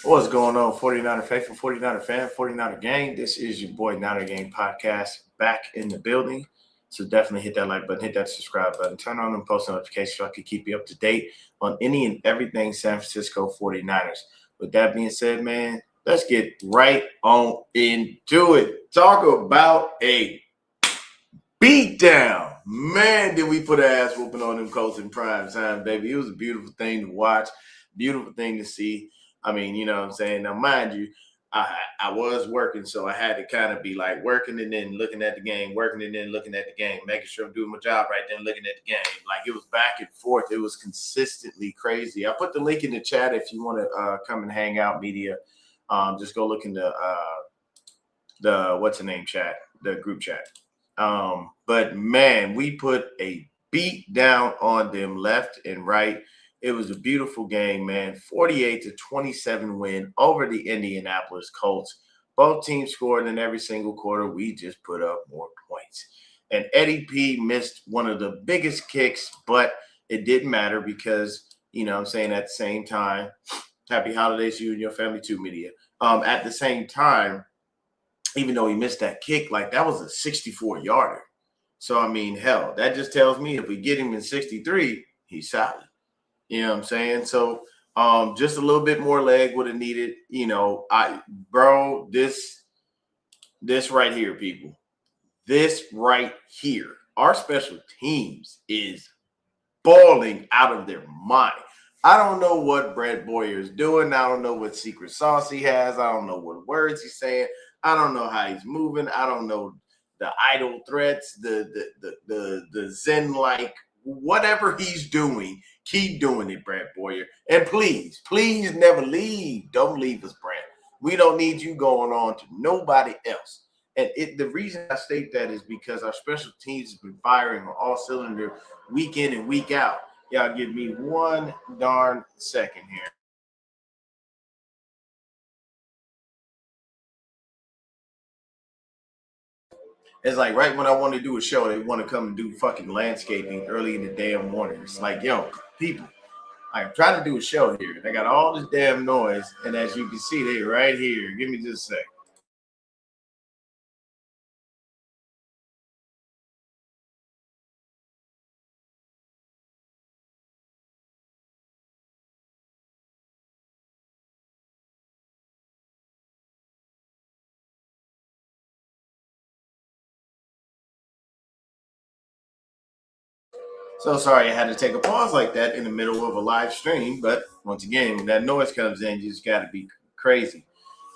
What's going on, 49er faithful, 49er fan, 49er gang? This is your boy Niner Gang Podcast back in the building. So definitely hit that like button, hit that subscribe button, turn on them post notifications so I can keep you up to date on any and everything San Francisco 49ers. With that being said, man, let's get right on into it. Talk about a beatdown. Man, did we put an ass whooping on them Colts in prime time, baby. It was a beautiful thing to watch, beautiful thing to see. I mean, you know what I'm saying? Now, mind you, I was working, so I had to kind of be like working and then looking at the game, working and then looking at the game, making sure I'm doing my job right then, looking at the game. Like it was back and forth. It was consistently crazy. I put the link in the chat if you want to come and hang out, media. Just go look in the what's the name chat, the group chat. But man, we put a beat down on them left and right. It was a beautiful game, man. 48-27 win over the Indianapolis Colts. Both teams scored in every single quarter. We just put up more points. And Eddie P missed one of the biggest kicks, but it didn't matter because, you know what I'm saying, at the same time, happy holidays to you and your family too, media. At the same time, even though he missed that kick, like that was a 64-yarder. So, I mean, hell, that just tells me if we get him in 63, he's solid. You know what I'm saying? So, just a little bit more leg would have needed, you know, this right here, people, this right here, our special teams is balling out of their mind. I don't know what Brett Boyer is doing. I don't know what secret sauce he has. I don't know what words he's saying. I don't know how he's moving. I don't know the idle threats, the Zen-like, whatever he's doing, keep doing it, Brett Boyer. And please never leave. Don't leave us, Brett. We don't need you going on to nobody else. And the reason I state that is because our special teams has been firing on all cylinder week in and week out. Y'all give me one darn second here. It's like right when I want to do a show, they want to come and do fucking landscaping early in the damn morning. It's like, yo, people, I'm trying to do a show here. They got all this damn noise, and as you can see, they right here. Give me just a sec. So sorry I had to take a pause like that in the middle of a live stream, but once again, when that noise comes in, you just got to be crazy.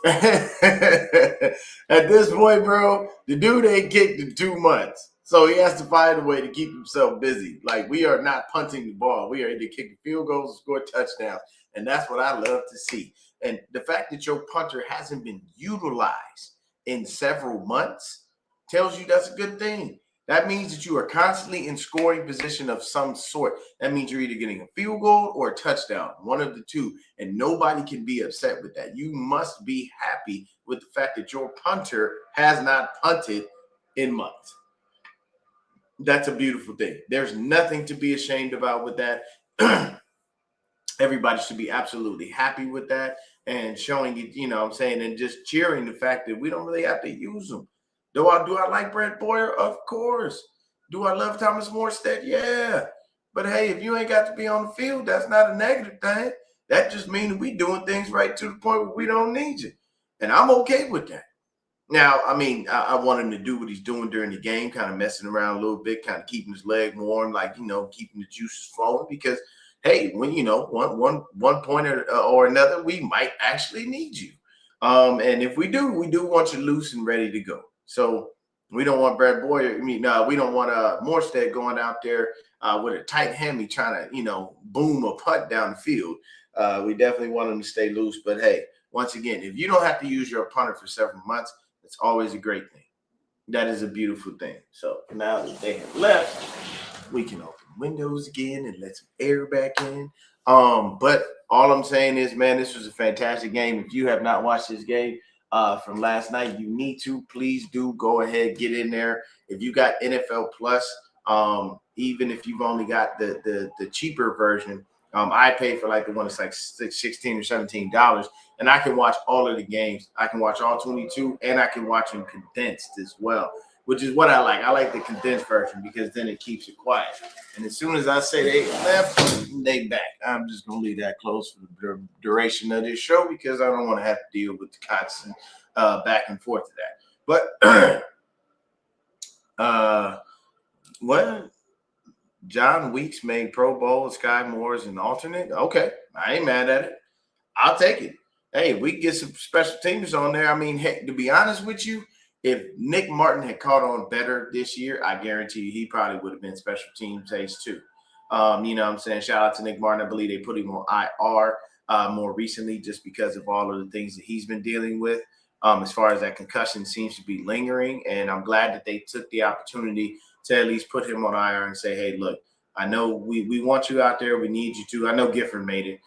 At this point, bro, the dude ain't kicked in 2 months. So he has to find a way to keep himself busy. Like, we are not punting the ball. We are either kicking field goals or score touchdowns. And that's what I love to see. And the fact that your punter hasn't been utilized in several months tells you that's a good thing. That means that you are constantly in scoring position of some sort. That means you're either getting a field goal or a touchdown, one of the two, and nobody can be upset with that. You must be happy with the fact that your punter has not punted in months. That's a beautiful thing. There's nothing to be ashamed about with that. Everybody should be absolutely happy with that and showing it, you know what I'm saying, and just cheering the fact that we don't really have to use them. Do I like Brett Boyer? Of course. Do I love Thomas Morstead? Yeah. But hey, if you ain't got to be on the field, that's not a negative thing. That just means we doing things right to the point where we don't need you. And I'm okay with that. Now, I mean, I want him to do what he's doing during the game, kind of messing around a little bit, kind of keeping his leg warm, like, you know, keeping the juices flowing. Because, hey, when, you know, one point or another, we might actually need you. And if we do want you loose and ready to go. So we don't want Brett Boyer. I mean, we don't want Morstead going out there with a tight hammy trying to, you know, boom a putt down the field. We definitely want him to stay loose. But hey, once again, if you don't have to use your punter for several months, it's always a great thing. That is a beautiful thing. So now that they have left, we can open windows again and let some air back in. But all I'm saying is, man, this was a fantastic game. If you have not watched this game from last night, you need to. Please do go ahead, get in there. If you got NFL Plus, even if you've only got the cheaper version, I pay for like the one that's like $16 or $17, and I can watch all of the games. I can watch all 22, and I can watch them condensed as well, which is what I like. I like the condensed version because then it keeps it quiet. And as soon as I say they left, they back. I'm just gonna leave that closed for the duration of this show because I don't want to have to deal with the constant back and forth of that. But what? John Weeks made Pro Bowl. Sky Moore is an alternate. Okay, I ain't mad at it. I'll take it. Hey, we get some special teams on there. I mean, hey, to be honest with you, if Nick Martin had caught on better this year, I guarantee you he probably would have been special teams ace too. You know what I'm saying? Shout out to Nick Martin. I believe they put him on IR more recently just because of all of the things that he's been dealing with. As far as that concussion seems to be lingering. And I'm glad that they took the opportunity to at least put him on IR and say, hey, look, I know we want you out there. We need you to. I know Gifford made it.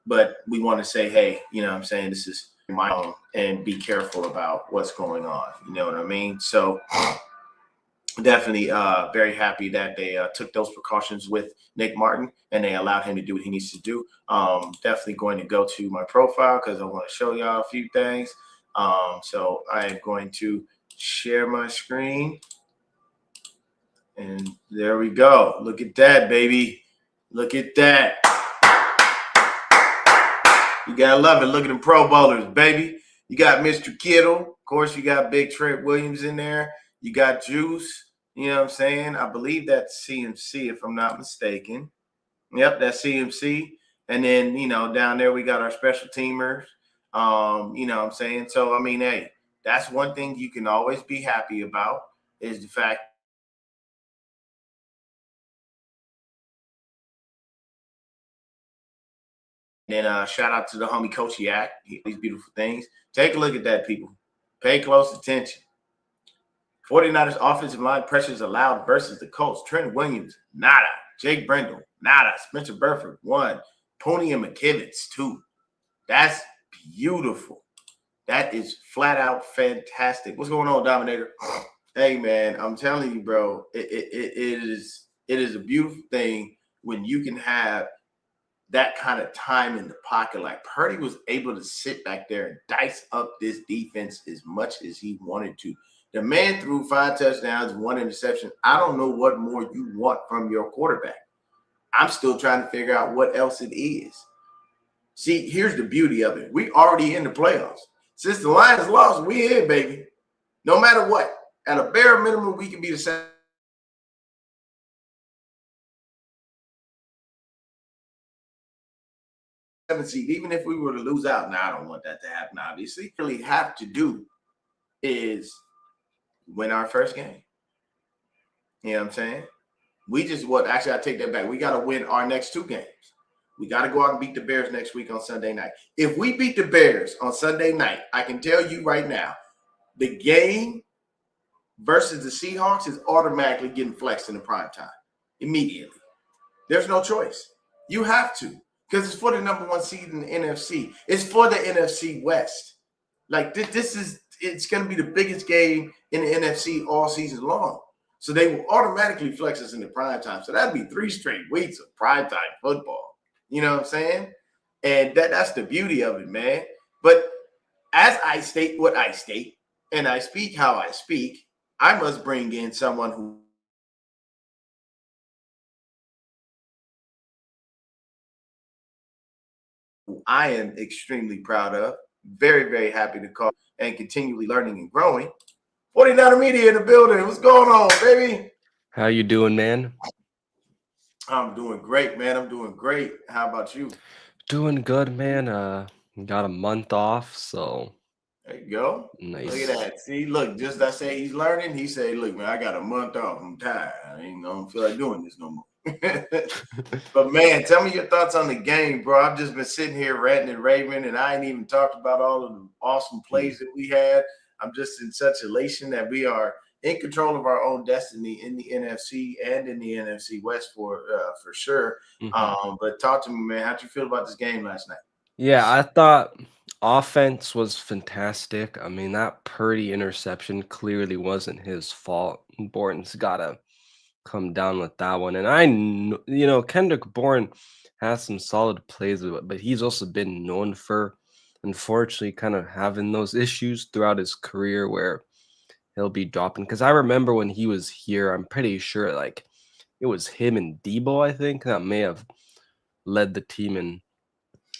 But we want to say, hey, you know what I'm saying? This is my own and be careful about what's going on. You know what I mean? So definitely very happy that they took those precautions with Nick Martin and they allowed him to do what he needs to do. Definitely going to go to my profile because I want to show y'all a few things. So I am going to share my screen. And there we go. Look at that, baby. Look at that. You gotta love it. Look at them Pro Bowlers, baby. You got Mr. Kittle. Of course, you got Big Trent Williams in there. You got Juice. You know what I'm saying? I believe that's CMC, if I'm not mistaken. Yep, that's CMC. And then, you know, down there we got our special teamers. You know what I'm saying? So, I mean, hey, that's one thing you can always be happy about is the fact. And shout out to the homie Coach Yak. These beautiful things. Take a look at that, people. Pay close attention. 49ers offensive line pressures allowed versus the Colts. Trent Williams, nada. Jake Brendel, nada. Spencer Burford, 1. Pony and McKivitz, 2. That's beautiful. That is flat out fantastic. What's going on, Dominator? Hey, man, I'm telling you, bro, it is a beautiful thing when you can have that kind of time in the pocket. Like Purdy was able to sit back there and dice up this defense as much as he wanted to. The man threw 5 touchdowns, 1 interception. I don't know what more you want from your quarterback. I'm still trying to figure out what else it is. See, here's the beauty of it. We already in the playoffs. Since the Lions lost, we in, baby. No matter what. At a bare minimum, we can be the same. Seed, even if we were to lose out. Now, I don't want that to happen, obviously. What we really have to do is win our first game. You know what I'm saying? Actually, I take that back. We got to win our next 2 games. We got to go out and beat the Bears next week on Sunday night. If we beat the Bears on Sunday night, I can tell you right now, the game versus the Seahawks is automatically getting flexed in the prime time immediately. There's no choice. You have to. Because it's for the number 1 seed in the NFC. It's for the NFC West. Like it's going to be the biggest game in the NFC all season long. So they will automatically flex us in the prime time. So that'd be 3 straight weeks of prime time football. You know what I'm saying? And that's the beauty of it, man. But as I state what I state, and I speak how I speak, I must bring in someone who I am extremely proud of, very, very happy to call and continually learning and growing. 49er Media in the building. What's going on, baby? How you doing, man? I'm doing great, man. I'm doing great. How about you? Doing good, man. Got a month off, so There you go. Look at nice. that. See, look, just I say he's learning. He say, look, man, I got a month off. I'm tired. I don't feel like doing this no more. But man, tell me your thoughts on the game, bro. I've just been sitting here ranting and raving, and I ain't even talked about all of the awesome plays that we had. I'm just in such elation that we are in control of our own destiny in the NFC and in the NFC West for sure. Mm-hmm. But talk to me, man. How'd you feel about this game last night? Yeah, I thought Offense was fantastic. I mean, that Purdy interception clearly wasn't his fault. Borton's gotta come down with that one. And Kendrick Bourne has some solid plays, but he's also been known for, unfortunately, kind of having those issues throughout his career where he'll be dropping. Because I remember when he was here, I'm pretty sure like it was him and Debo, I think, that may have led the team in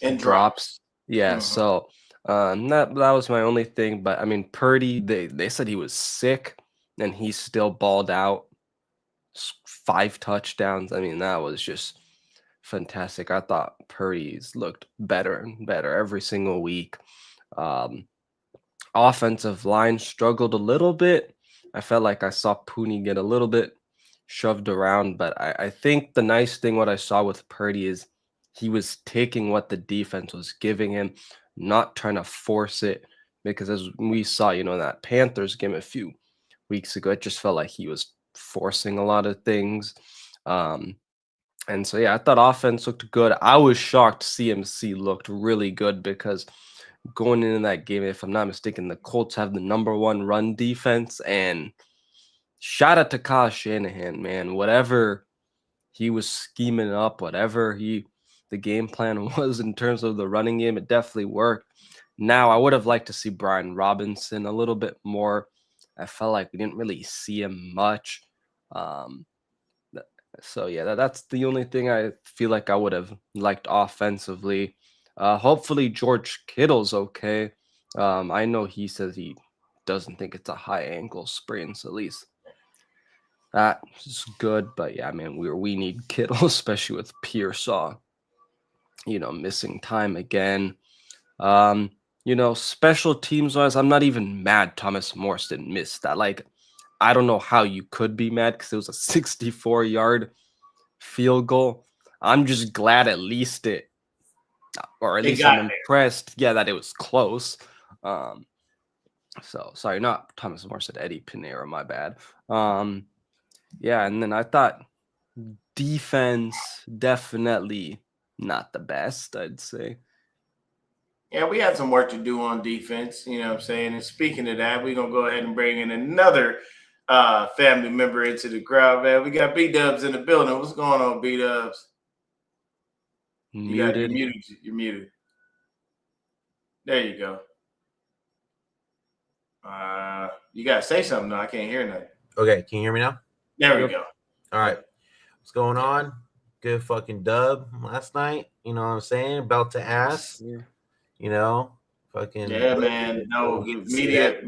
And drops. drops. Yeah, Mhm. so that was my only thing. But I mean, Purdy, they said he was sick, and he still balled out 5 touchdowns. I mean, that was just fantastic. I thought Purdy's looked better and better every single week. Um, Offensive line struggled a little bit. I felt like I saw Pooney get a little bit shoved around, but I think the nice thing what I saw with Purdy is he was taking what the defense was giving him, not trying to force it. Because as we saw, that Panthers game a few weeks ago, it just felt like he was forcing a lot of things. Um, and so, yeah, I thought offense looked good. I was shocked CMC looked really good because going into that game, if I'm not mistaken, the Colts have the number one run defense. And shout out to Kyle Shanahan, man. Whatever he was scheming up, the game plan was in terms of the running game, it definitely worked. Now, I would have liked to see Brian Robinson a little bit more. I felt like we didn't really see him much. Um, so yeah, that's the only thing I feel like I would have liked offensively. Hopefully George Kittle's okay. I know he says he doesn't think it's a high ankle sprain, so at least that's good. But yeah, man, we need Kittle, especially with Pearsall, missing time again. Um, Special teams wise, I'm not even mad Thomas Morse didn't miss that. Like, I don't know how you could be mad because it was a 64-yard field goal. I'm just glad at least or at It least got I'm impressed, yeah, that it was close. Um, so sorry, not Thomas More said Eddie Pinero, my bad. Yeah, and then I thought defense definitely not the best, I'd say. Yeah, we had some work to do on defense, you know what I'm saying? And speaking of that, we're gonna go ahead and bring in another family member into the crowd, man. We got B Dubs in the building. What's going on, B Dubs? You're Muted. muted. You're muted. There you go. You gotta say something though. I can't hear nothing. Okay, can you hear me now? There we Yep. go. All right. What's going on? Good fucking dub last night. You know what I'm saying? About to ask. You know, fucking. Yeah, man. No, We the get to see that.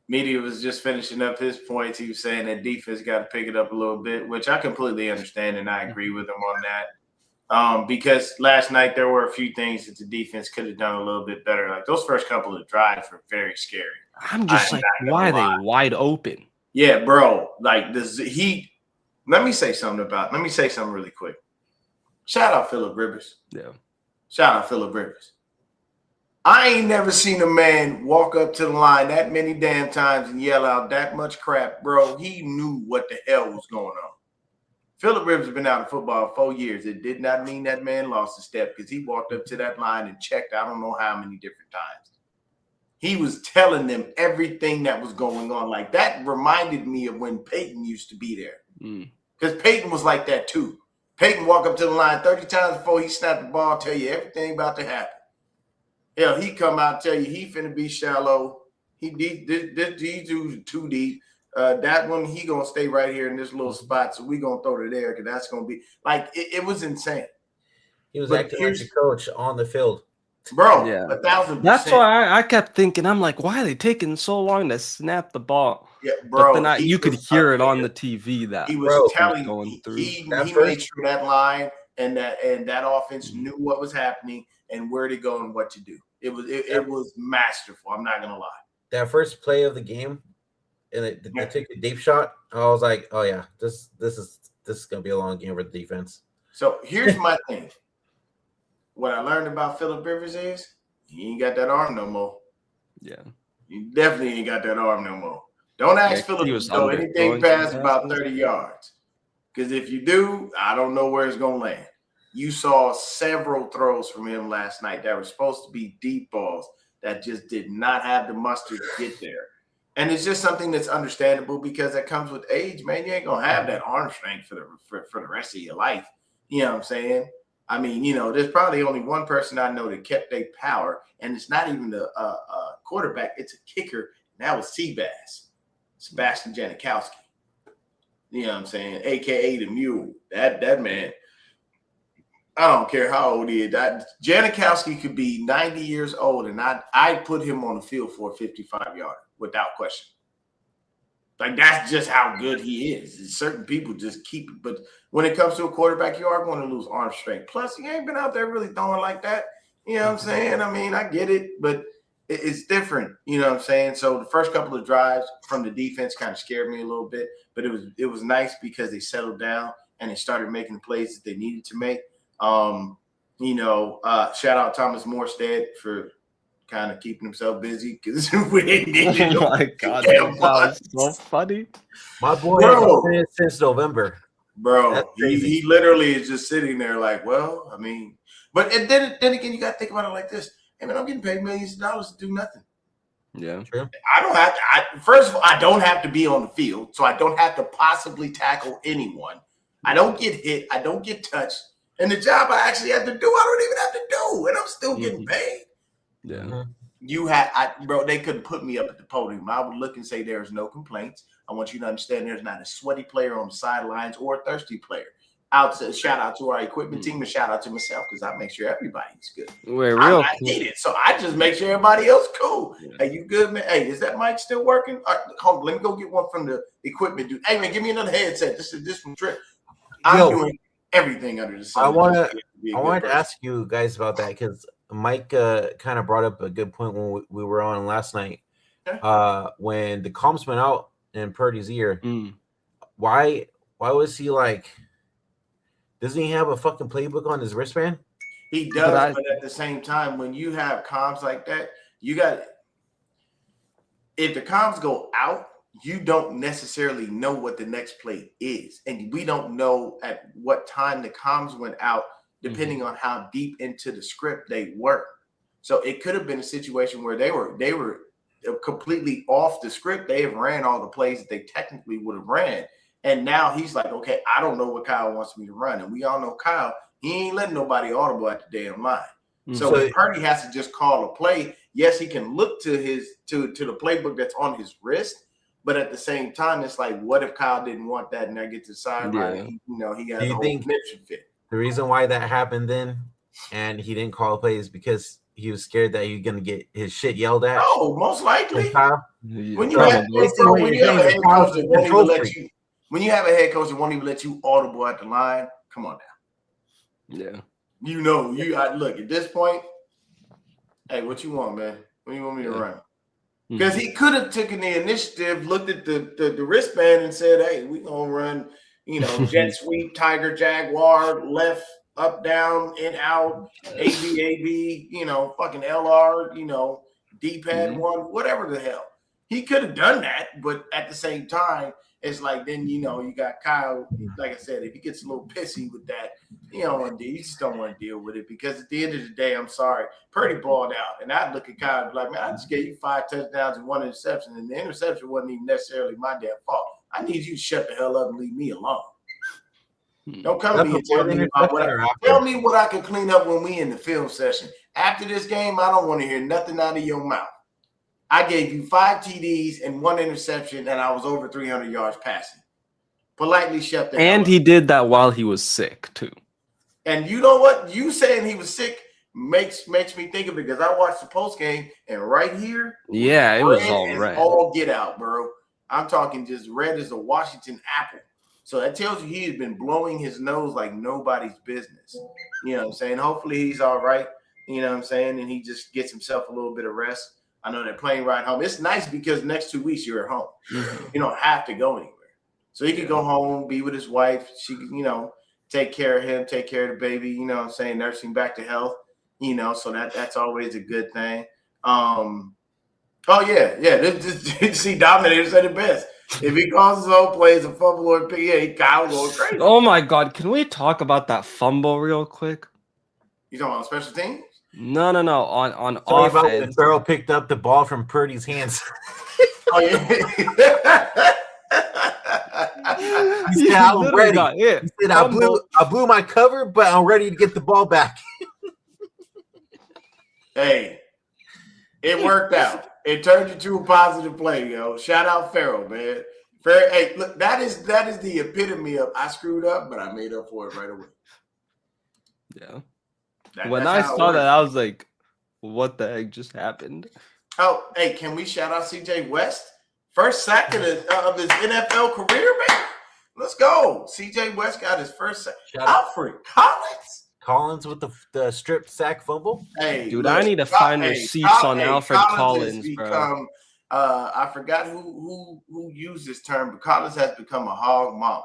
media was just finishing up his points. He was saying that defense got to pick it up a little bit, which I completely understand, and I agree with him on that. Because last night there were a few things that the defense could have done a little bit better. Like those first couple of drives were very scary. I'm just like, why are they wide open? Yeah, bro. Like this, Let me say something really quick. Shout out Phillip Rivers. Yeah. Shout out Phillip Rivers. I ain't never seen a man walk up to the line that many damn times and yell out that much crap, bro. He knew what the hell was going on. Phillip Rivers has been out of football 4 years. It did not mean that man lost a step because he walked up to that line and checked I don't know how many different times. He was telling them everything that was going on. Like that reminded me of when Peyton used to be there. Because Peyton was like that too. Peyton walked up to the line 30 times before he snapped the ball, tell you everything about to happen. Hell, he come out tell you he finna be shallow. He do too deep. That one he gonna stay right here in this little spot, so we gonna throw it there because that's gonna be like it was insane. He was acting like a coach on the field, bro. Yeah, 1,000%. That's why I kept thinking. I'm like, why are they taking so long to snap the ball? Yeah, bro. But then you could hear it on the TV that he was telling going through. He made sure that line and that offense knew what was happening and where to go and what to do. It was masterful. I'm not gonna lie. That first play of the game, and they took a deep shot. I was like, oh yeah, this is gonna be a long game for the defense. So here's my thing. What I learned about Phillip Rivers is he ain't got that arm no more. Yeah, you definitely ain't got that arm no more. Don't ask Phillip to go anything past about 30 yards. Because if you do, I don't know where it's gonna land. you saw several throws from him last night that were supposed to be deep balls that just did not have the mustard to get there. And it's just something that's understandable because that comes with age, man. You ain't gonna have that arm strength for the rest of your life. You know what I'm saying? I mean, there's probably only one person I know that kept their power, and it's not even a quarterback; it's a kicker. And that was Seabass, Sebastian Janikowski. You know what I'm saying? AKA the Mule. That man. I don't care how old he is. Janikowski could be 90 years old, and I'd put him on the field for a 55-yarder without question. Like, that's just how good he is. Certain people just keep it. But when it comes to a quarterback, you are going to lose arm strength. Plus, he ain't been out there really throwing like that. You know what I'm saying? I mean, I get it, but it's different. You know what I'm saying? So the first couple of drives from the defense kind of scared me a little bit, but it was nice because they settled down and they started making the plays that they needed to make. Shout out Thomas Morstead for kind of keeping himself busy because we didn't Oh my God, that was so funny. My boy has been in since November. Bro, he literally is just sitting there like, well, I mean, but and then again, you got to think about it like this. Hey, man, I'm getting paid millions of dollars to do nothing. Yeah. True. I don't have to. First of all, I don't have to be on the field, so I don't have to possibly tackle anyone. I don't get hit. I don't get touched. And the job I actually have to do, I don't even have to do, and I'm still getting paid. Yeah. Bro, they couldn't put me up at the podium. I would look and say there's no complaints. I want you to understand there's not a sweaty player on the sidelines or a thirsty player. Shout out to our equipment team and shout out to myself because I make sure everybody's good. I need it, so I just make sure everybody else cool. Yeah. Hey, you good, man? Hey, is that mic still working? Hold on, let me go get one from the equipment dude. Hey, man, give me another headset. This from Trip. I'm doing everything under the sun. I wanted to ask you guys about that because Mike kind of brought up a good point when we were on last night. When the comms went out in Purdy's ear, why was he like? Doesn't he have a fucking playbook on his wristband? He does, but at the same time, when you have comms like that, you got. If the comms go out, you don't necessarily know what the next play is, and we don't know at what time the comms went out, depending on how deep into the script they were. So it could have been a situation where they were completely off the script. They have ran all the plays that they technically would have ran. And now he's like, okay, I don't know what Kyle wants me to run. And we all know Kyle, he ain't letting nobody audible at the damn line. So if Purdy has to just call a play, yes, he can look to the playbook that's on his wrist. But at the same time, it's like, what if Kyle didn't want that and that gets to the sideline? Yeah. He has a whole conniption fit. The reason why that happened then and he didn't call a play is because he was scared that he was going to get his shit yelled at. Oh, most likely. When you have a head coach that won't even let you audible at the line, come on now. Yeah. Look, at this point, hey, what you want, man? What do you want me to run? Because he could have taken the initiative, looked at the wristband and said, hey, we going to run, jet sweep, tiger, jaguar, left, up, down, in, out, AB, fucking LR, D-pad one, whatever the hell. He could have done that, but at the same time, it's like then you got Kyle. Like I said, if he gets a little pissy with that, you just don't want to deal with it because at the end of the day, I'm sorry, Purdy balled out, and I'd look at Kyle and be like, man, I just gave you 5 touchdowns and 1 interception, and the interception wasn't even necessarily my damn fault. I need you to shut the hell up and leave me alone. Don't come to me and tell me what I can clean up when we in the film session. After this game, I don't want to hear nothing out of your mouth. I gave you 5 TDs and 1 interception, and I was over 300 yards passing. Politely shut the hell up. And he did that while he was sick, too. And you know what? You saying he was sick makes me think of it because I watched the post game, and right here, it was all red. All get out, bro. I'm talking just red as a Washington apple. So that tells you he has been blowing his nose like nobody's business. You know what I'm saying? Hopefully he's all right. You know what I'm saying? And he just gets himself a little bit of rest. I know they're playing right home. It's nice because the next 2 weeks you're at home. You don't have to go anywhere. So he could go home, be with his wife. She could, take care of him, take care of the baby, you know what I'm saying, nursing back to health, so that's always a good thing. See, Dominator said it best. If he calls his own plays a fumble or a pick, yeah, Kyle going crazy. Oh my God! Can we talk about that fumble real quick? You talking about special teams? No. On Sorry about when offense. Farrell picked up the ball from Purdy's hands. Oh yeah. He said, "I'm literally ready." got hit. He said, Fumble. "I blew my cover, but I'm ready to get the ball back." Hey, it worked out. It turned into a positive play, yo. Shout out Farrell, man. Hey, look, that is the epitome of I screwed up, but I made up for it right away. Yeah. That, When I saw that, I was like, "What the heck just happened?" Oh, hey, can we shout out CJ West? First sack of his NFL career, man. Let's go. CJ West got his first sack. Alfred Collins with the strip sack fumble. Hey, dude, look, I need to find receipts on Alfred Collins, bro. I forgot who used this term, but Collins has become a hog molly.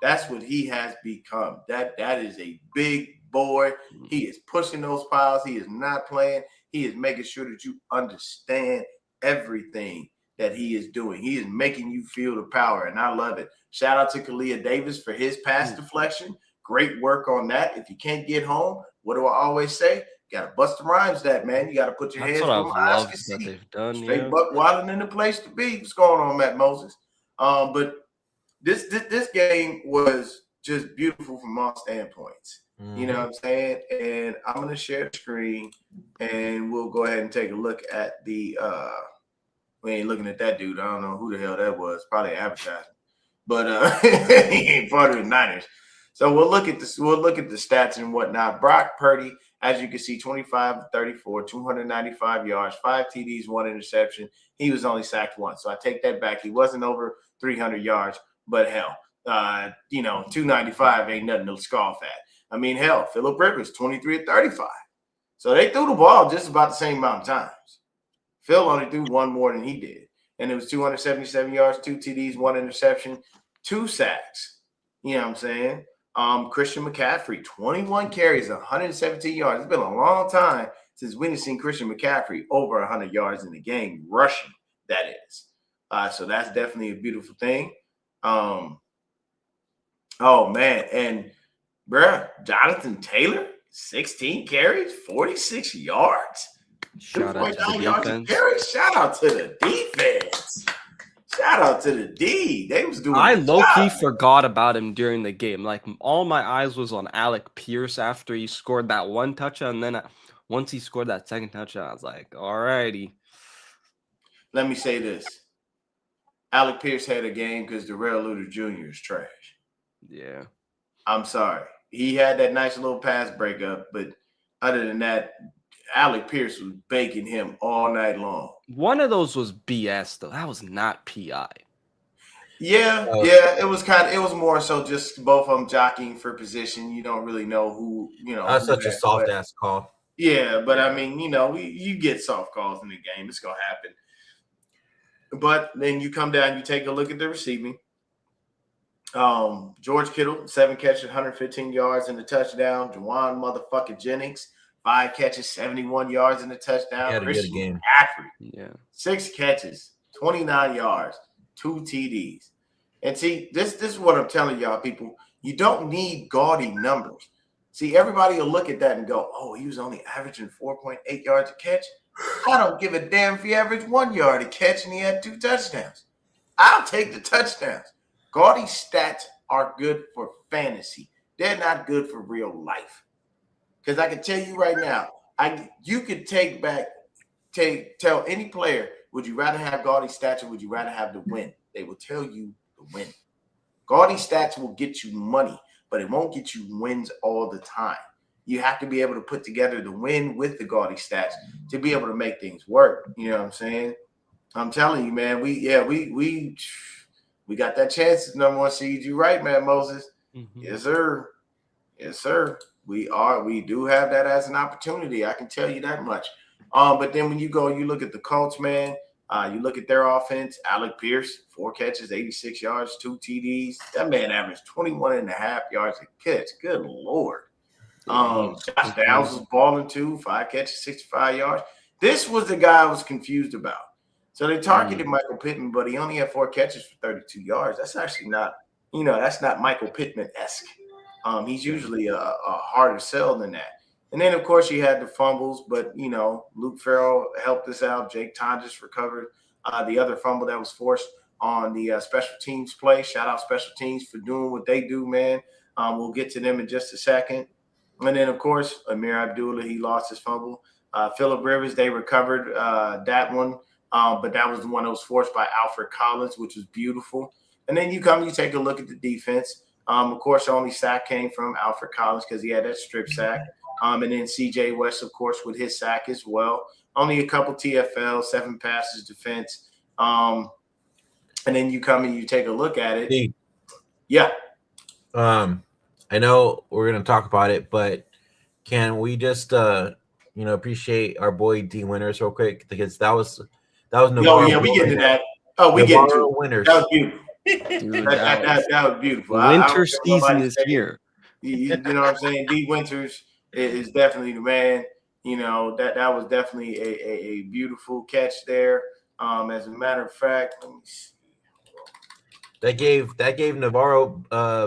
That's what he has become. That is a big boy. He is pushing those piles. He is not playing. He is making sure that you understand everything that he is doing. He is making you feel the power, and I love it. Shout out to Kalia Davis for his pass deflection. Great work on that. If you can't get home, what do I always say? You got to bust the rhymes that, man. You got to put your hands where my eyes can see. They've done, Straight Buck Wilding in the place to be. What's going on, Matt Moses? But this game was just beautiful from all standpoints. You know what I'm saying? And I'm going to share the screen, and we'll go ahead and take a look at the we ain't looking at that dude. I don't know who the hell that was. Probably advertising. But he ain't part of the Niners. So we'll look at this. We'll look at the stats and whatnot. Brock Purdy, as you can see, 25-34, 295 yards, 5 TDs, 1 interception. He was only sacked once. So I take that back. He wasn't over 300 yards, but hell, 295 ain't nothing to scoff at. I mean, hell, Phillip Rivers, 23-35. So they threw the ball just about the same amount of times. Phil only threw one more than he did. And it was 277 yards, 2 TDs, 1 interception, 2 sacks. You know what I'm saying? Christian McCaffrey, 21 carries, 117 yards. It's been a long time since we've seen Christian McCaffrey over 100 yards in the game, rushing, that is. So that's definitely a beautiful thing. Oh, man. And, bruh, Jonathan Taylor, 16 carries, 46 yards. Shout out to the defense. Shout out to the defense. Shout out to the D. They was doing. I low-key forgot about him during the game. Like, all my eyes was on Alec Pierce after he scored that one touchdown. And then once he scored that second touchdown, I was like, all righty. Let me say this. Alec Pierce had a game because Darrell Luter Jr. is trash. Yeah. I'm sorry. He had that nice little pass breakup, but other than that, Alec Pierce was baking him all night long. One of those was BS, though. That was not PI. Yeah, it was more so just both of them jockeying for position. You don't really know who, That's such a soft ass call. Yeah, but I mean, you get soft calls in the game. It's gonna happen. But then you come down, you take a look at the receiving. George Kittle, 7 catches, 115 yards in the touchdown. Juwan motherfucking Jennings, 5 catches, 71 yards in the touchdown. He had a good game. McCaffrey, 6 catches, 29 yards, 2 TDs. And see, this is what I'm telling y'all, people. You don't need gaudy numbers. See, everybody will look at that and go, oh, he was only averaging 4.8 yards a catch. I don't give a damn if he averaged 1 yard a catch and he had 2 touchdowns. I'll take the touchdowns. Gaudy stats are good for fantasy. They're not good for real life. Because I can tell you right now, you could tell any player, would you rather have gaudy stats or would you rather have the win? They will tell you the win. Gaudy stats will get you money, but it won't get you wins all the time. You have to be able to put together the win with the gaudy stats to be able to make things work. You know what I'm saying? I'm telling you, man, we got that chance as number 1 seed. You right, man, Moses. Mm-hmm. Yes, sir. Yes, sir. We do have that as an opportunity. I can tell you that much. But then when you look at the Colts, man, you look at their offense, Alec Pierce, 4 catches, 86 yards, 2 TDs. That man averaged 21.5 yards a catch. Good Lord. Josh Downs was balling too, 5 catches, 65 yards. This was the guy I was confused about. So they targeted Michael Pittman, but he only had 4 catches for 32 yards. That's actually not, that's not Michael Pittman-esque. He's usually a harder sell than that. And then, of course, you had the fumbles, but, Luke Farrell helped us out. Jake Tonjes recovered the other fumble that was forced on the special teams play. Shout out special teams for doing what they do, man. We'll get to them in just a second. And then, of course, Amir Abdullah, he lost his fumble. Phillip Rivers, they recovered that one, but that was the one that was forced by Alfred Collins, which was beautiful. And then you take a look at the defense. Of course, the only sack came from Alfred Collins because he had that strip sack. And then C.J. West, of course, with his sack as well. Only a couple TFL, 7 passes defense. And then you take a look at it. Hey. Yeah. I know we're going to talk about it, but can we just, appreciate our boy D Winters real quick? Because that was Navarro. Oh, yeah, we get to that. Oh, we get to Winters. That was beautiful. Dude, that was beautiful. Winter season is here. You know what I'm saying? D Winters is definitely the man. That was definitely a beautiful catch there. As a matter of fact, let me see. That gave Navarro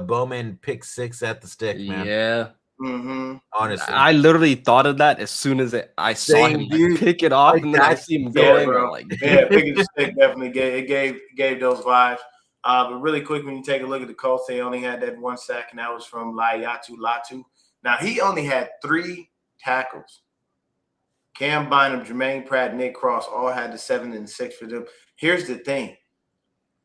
Bowman pick 6 at the stick, man. Yeah. Mm-hmm. Honestly, I literally thought of that as soon as I saw him pick it off, and then I see him going. Bro. Picking the stick definitely gave those vibes. But really quick, when you take a look at the Colts, they only had that 1 sack, and that was from Laiatu Latu. Now, he only had 3 tackles. Cam Bynum, Jermaine Pratt, Nick Cross all had the 7 and 6 for them. Here's the thing.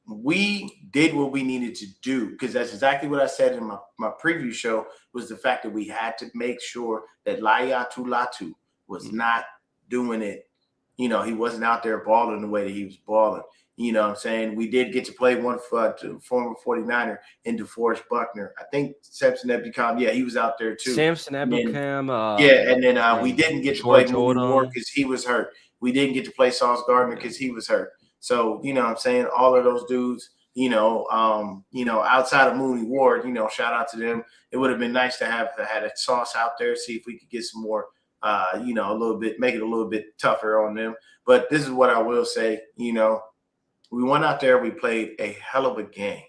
We did what we needed to do, because that's exactly what I said in my preview show, was the fact that we had to make sure that Laiatu Latu was not doing it. He wasn't out there balling the way that he was balling. You know what I'm saying? We did get to play one former 49er in DeForest Buckner. I think Samson Ebukam, he was out there too. Samson Ebukam. And then we didn't get to play Moody Ward because he was hurt. We didn't get to play Sauce Gardner because he was hurt. So, you know what I'm saying? All of those dudes, outside of Mooney Ward, shout out to them. It would have been nice to have had a Sauce out there, see if we could get some more, a little bit, make it a little bit tougher on them. But this is what I will say, we went out there, we played a hell of a game.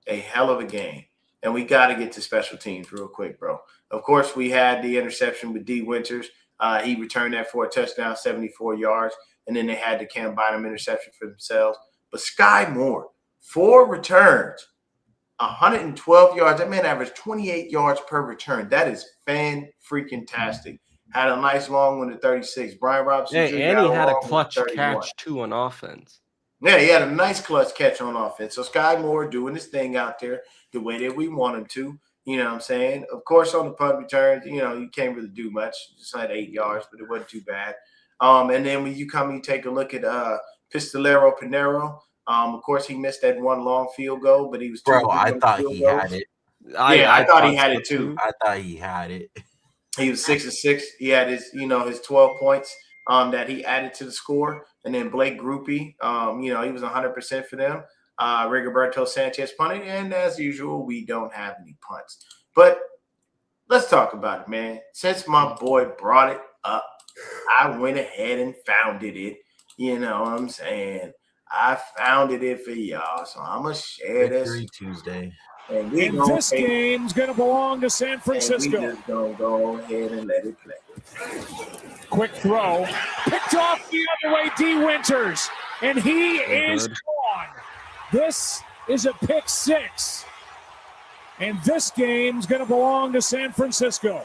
And we got to get to special teams real quick, bro. Of course, we had the interception with D Winters. He returned that for a touchdown, 74 yards. And then they had the Cam Bynum interception for themselves. But Sky Moore, 4 returns, 112 yards. That man averaged 28 yards per return. That is fan-freaking-tastic. Had a nice long one at 36. Brian Robinson. And he had a clutch catch, too, on offense. Yeah, he had a nice clutch catch on offense. So Sky Moore doing his thing out there the way that we want him to. You know what I'm saying? Of course, on the punt returns, you can't really do much. Just had 8 yards, but it wasn't too bad. And then when you take a look at Pistolero Pinero, of course, he missed that one long field goal, but he was I thought he had it. I thought he had it too. I thought he had it. He was 6 of 6. He had his 12 points that he added to the score. And then Blake Groupie, he was 100% for them. Rigoberto Sanchez punting, and as usual, we don't have any punts. But let's talk about it, man. Since my boy brought it up, I went ahead and founded it. You know what I'm saying? I founded it for y'all, so I'm going to share Victory this. Tuesday. And this game's going to belong to San Francisco. And we just going to go ahead and let it play. Quick throw. Picked off the other way, D. Winters. And he is gone. This is a pick 6. And this game's going to belong to San Francisco.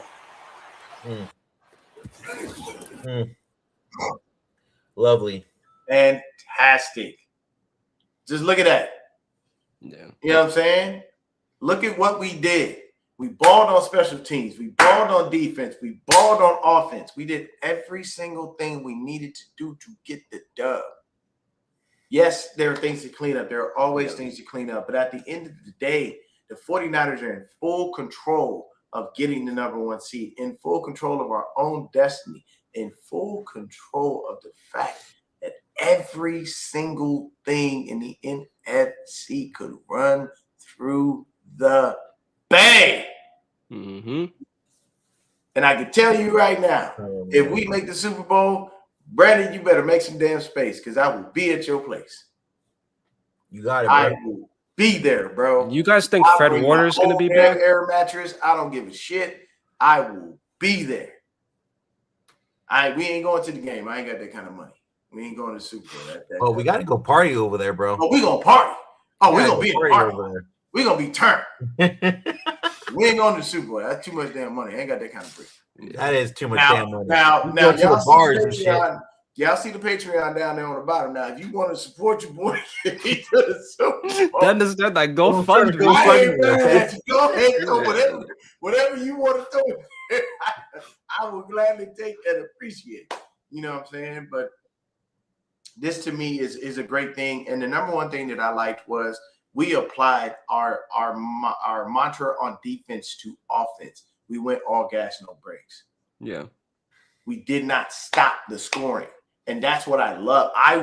Lovely. Fantastic. Just look at that. Yeah. You know what I'm saying? Look at what we did. We balled on special teams. We balled on defense. We balled on offense. We did every single thing we needed to do to get the dub. Yes, there are things to clean up. There are always things to clean up. But at the end of the day, the 49ers are in full control of getting the number 1 seed, in full control of our own destiny, in full control of the fact that every single thing in the NFC could run through the Bay. Mm-hmm. And I can tell you right now, if we make the Super Bowl, Brandon, you better make some damn space because I will be at your place. You got it, bro. I will be there, bro. You guys think Fred Warner's going to be back? Air mattress. I don't give a shit. I will be there. We ain't going to the game. I ain't got that kind of money. We ain't going to the Super Bowl. We got to go party over there, bro. Oh, we going to party. Oh, we going to be in the party over there. We going to be turned. We ain't going to the Super Bowl. That's too much damn money. I ain't got that kind of break. That is too much damn money. Now y'all see the Patreon down there on the bottom. Now, if you want to support your boy, get me to the Super Bowl. Understand that? Go fund me. Go ahead, whatever you want to do. I will gladly take and appreciate. You know what I'm saying? But this to me is a great thing. And the number one thing that I liked was we applied our mantra on defense to offense. We went all gas, no brakes. Yeah. We did not stop the scoring. And that's what I love. I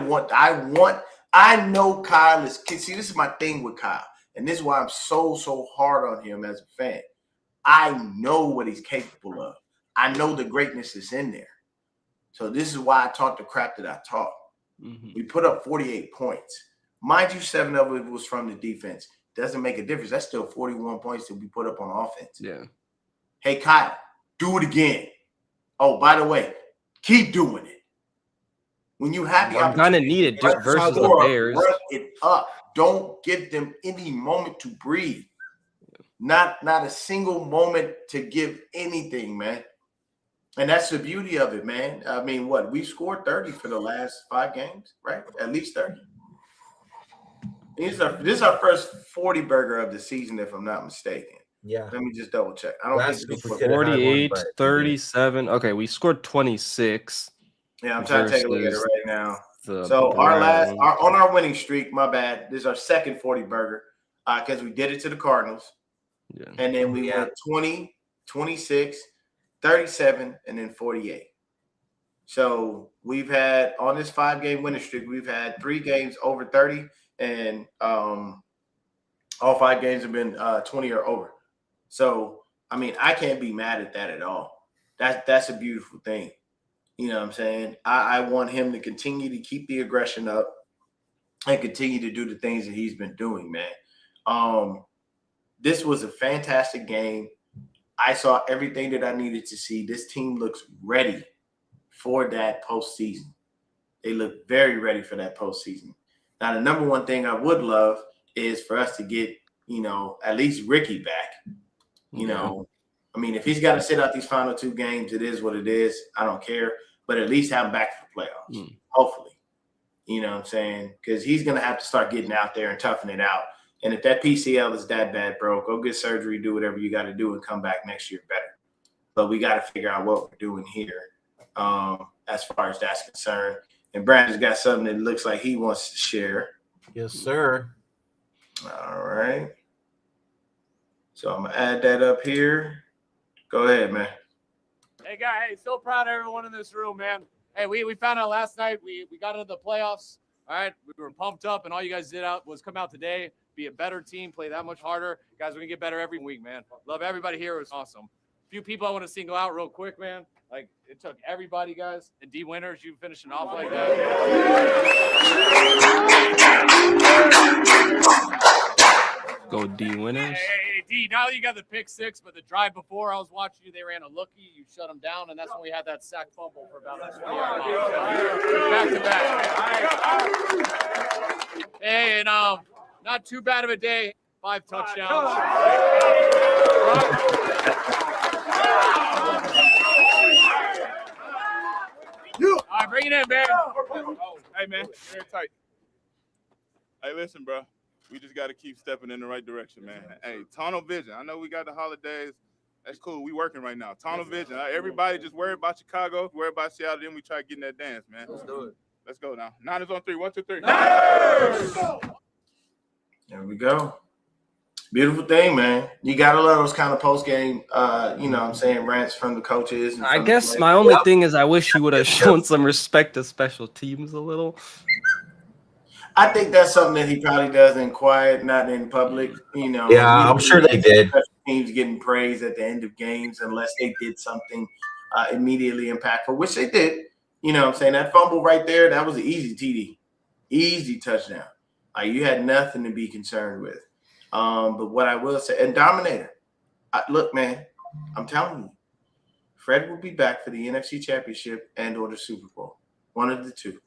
know Kyle is, see, this is my thing with Kyle. And this is why I'm so hard on him as a fan. I know what he's capable of. I know the greatness is in there. So this is why I talk the crap that I talk. Mm-hmm. We put up 48 points. Mind you, 7 of it was from the defense. Doesn't make a difference. That's still 41 points that we put up on offense. Yeah. Hey, Kyle, do it again. Oh, by the way, keep doing it. When you have the opportunity, kind of need it versus the Bears. Work it up. Don't give them any moment to breathe. Not a single moment to give anything, man. And that's the beauty of it, man. I mean, we've scored 30 for the last 5 games, right? At least 30. This is our first 40 burger of the season, if I'm not mistaken. Yeah. Let me just double check. I don't think 48, 37. Okay, we scored 26. Yeah, I'm trying to take a look at it right now. So on our winning streak, my bad. This is our second 40 burger because we did it to the Cardinals. Yeah. And then we went 20, 26, 37, and then 48. So we've had on this 5-game winning streak, we've had 3 games over 30, and all 5 games have been 20 or over. So I mean, I can't be mad at that at all. That's a beautiful thing. You know what I'm saying? I want him to continue to keep the aggression up and continue to do the things that he's been doing, man. This was a fantastic game. I saw everything that I needed to see. This team looks ready for that postseason. They look very ready for that postseason. Now, the number one thing I would love is for us to get, at least Ricky back. I mean, if he's got to sit out these final 2 games, it is what it is. I don't care. But at least have him back for the playoffs, hopefully. You know what I'm saying? Because he's going to have to start getting out there and toughing it out. And if that PCL is that bad, bro, go get surgery, do whatever you got to do, and come back next year better. But we got to figure out what we're doing here as far as that's concerned. And Brandon's got something that looks like he wants to share. Yes, sir. All right. So I'm going to add that up here. Go ahead, man. Hey, guy. Hey, so proud of everyone in this room, man. Hey, we found out last night we got into the playoffs. All right. We were pumped up, and all you guys did was come out today, be a better team, play that much harder. Guys, we're going to get better every week, man. Love everybody here. It was awesome. A few people I want to single out real quick, man. Like, it took everybody, guys. And D Winters, you finishing off like that. Go D Winters. Hey, D, now you got the pick 6, but the drive before I was watching you, they ran a lookie. You shut them down, and that's when we had that sack fumble for about a 20-yard line. Back to back. Hey, and not too bad of a day. 5 touchdowns. All right, bring it in, man. Hey, man, very tight. Hey, listen, bro. We just got to keep stepping in the right direction, man. Hey, tunnel vision. I know we got the holidays. That's cool. We working right now. Tunnel vision. Everybody just worry about Chicago, worry about Seattle. Then we try to get in that dance, man. Let's do it. Let's go now. Niners on 3. 1, 2, 3. Niners! There we go. Beautiful thing, man. You got to love those kind of post-game, rants from the coaches. I guess my only thing is I wish you would have shown some respect to special teams a little. I think that's something that he probably does in quiet, not in public. Yeah, I'm sure they did. Teams getting praise at the end of games unless they did something immediately impactful, which they did. You know what I'm saying? That fumble right there, that was an easy TD. Easy touchdown. Like, you had nothing to be concerned with. But what I will say, and Dominator, look, man, I'm telling you, Fred will be back for the NFC Championship and or the Super Bowl. One of the two.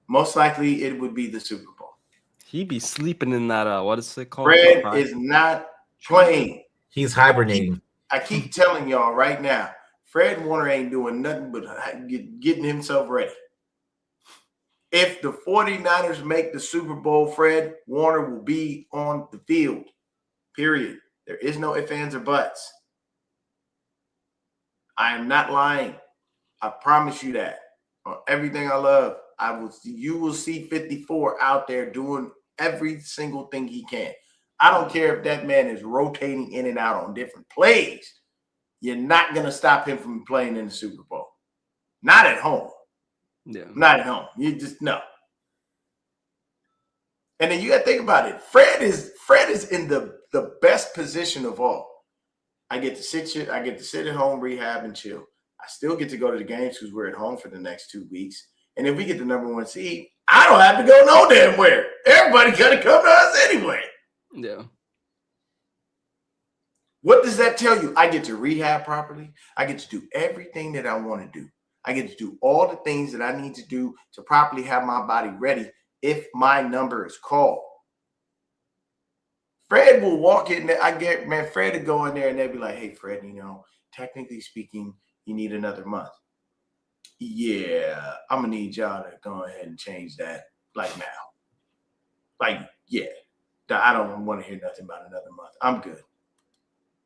Most likely it would be the Super Bowl. He'd be sleeping in that, what is it called? Fred is not playing. He's hibernating. I keep telling y'all right now, Fred Warner ain't doing nothing but getting himself ready. If the 49ers make the Super Bowl, Fred Warner will be on the field, period. There is no ifs, ands, or buts. I am not lying. I promise you that. On everything I love, you will see 54 out there doing every single thing he can. I don't care if that man is rotating in and out on different plays. You're not going to stop him from playing in the Super Bowl. Not at home. Yeah. Not at home. You just no. And then you got to think about it. Fred is in the best position of all. I get to sit at home, rehab, and chill. I still get to go to the games because we're at home for the next 2 weeks. And if we get the #1 seed, I don't have to go no damn where. Everybody got to come to us anyway. Yeah. What does that tell you? I get to rehab properly. I get to do everything that I want to do. I get to do all the things that I need to do to properly have my body ready if my number is called. Fred will walk in there. Fred would go in there and they'd be like, hey, Fred, technically speaking, you need another month. Yeah, I'm going to need y'all to go ahead and change that like now. Like, yeah, I don't want to hear nothing about another month. I'm good.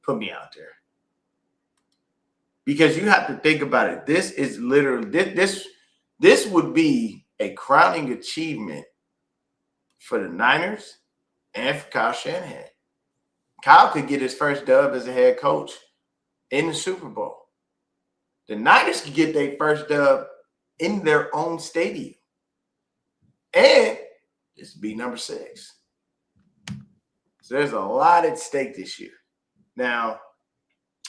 Put me out there. Because you have to think about it. This is literally, this would be a crowning achievement for the Niners and for Kyle Shanahan. Kyle could get his first dub as a head coach in the Super Bowl. The Niners could get their first dub in their own stadium. And this would be number 6. So there's a lot at stake this year. Now,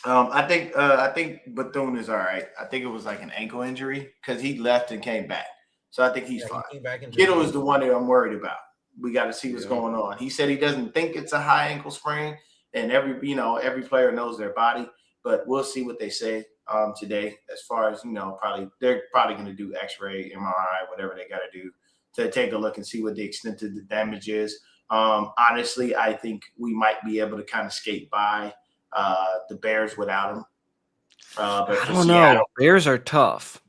I think Bethune is all right. I think it was like an ankle injury because he left and came back. So I think he's fine. Kittle is the one that I'm worried about. We got to see what's going on. He said he doesn't think it's a high ankle sprain, and every player knows their body, but we'll see what they say today as far as, they're probably going to do X-ray, MRI, whatever they got to do to take a look and see what the extent of the damage is. Honestly, I think we might be able to kind of skate by the Bears without him. But I don't know. Bears are tough.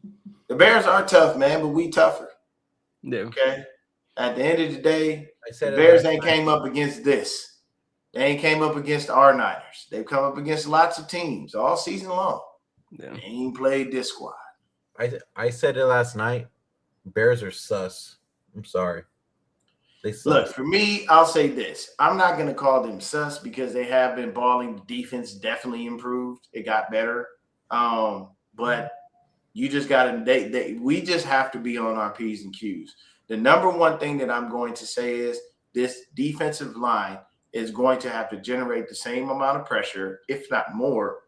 The Bears are tough, man, but we tougher. Yeah. Okay. At the end of the day, the Bears ain't came up against this. They ain't came up against our Niners. They've come up against lots of teams all season long. Yeah. They ain't played this squad. I said it last night. Bears are sus. I'm sorry. They suck. Look, for me, I'll say this. I'm not going to call them sus because they have been balling. Defense definitely improved. It got better. But you just got to – we just have to be on our P's and Q's. The number one thing that I'm going to say is this defensive line is going to have to generate the same amount of pressure, if not more,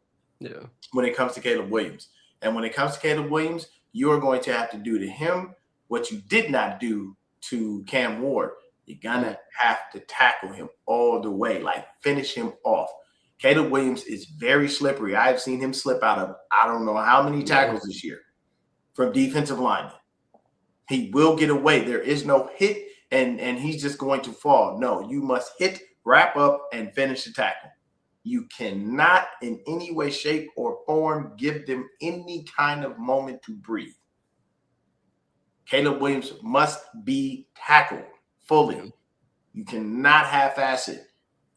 when it comes to Caleb Williams. And when it comes to Caleb Williams, you are going to have to do to him what you did not do to Cam Ward. You're going to have to tackle him all the way, like finish him off. Caleb Williams is very slippery. I've seen him slip out of I don't know how many tackles this year from defensive linemen. He will get away. There is no hit, and he's just going to fall. No, you must hit, wrap up, and finish the tackle. You cannot in any way, shape, or form give them any kind of moment to breathe. Caleb Williams must be tackled fully. You cannot half-ass it.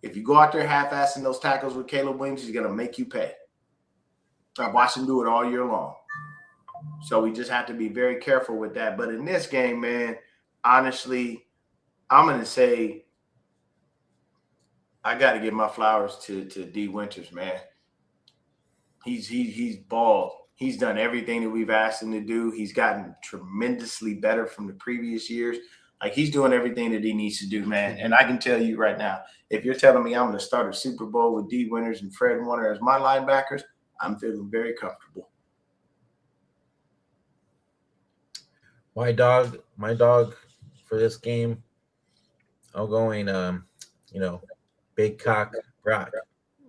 If you go out there half-assing those tackles with Caleb Williams, he's going to make you pay. I've watched him do it all year long. So we just have to be very careful with that. But in this game, man, honestly, I'm going to say I got to give my flowers to D. Winters, man. He's balled. He's done everything that we've asked him to do. He's gotten tremendously better from the previous years. Like, he's doing everything that he needs to do, man. And I can tell you right now, if you're telling me I'm going to start a Super Bowl with D. Winters and Fred Warner as my linebackers, I'm feeling very comfortable. My dog for this game, I'm going big cock Brock.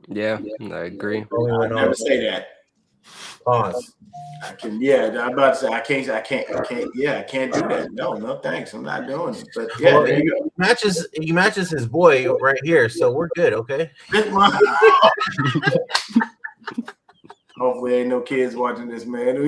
Yeah, I agree. Only I one never on say that. pause. I can, yeah. I'm about to say I can't. Yeah, I can't do that. No, thanks. I'm not doing it. But yeah, Well, there you go. he matches his boy right here, so we're good, okay? Hopefully, ain't no kids watching this, man.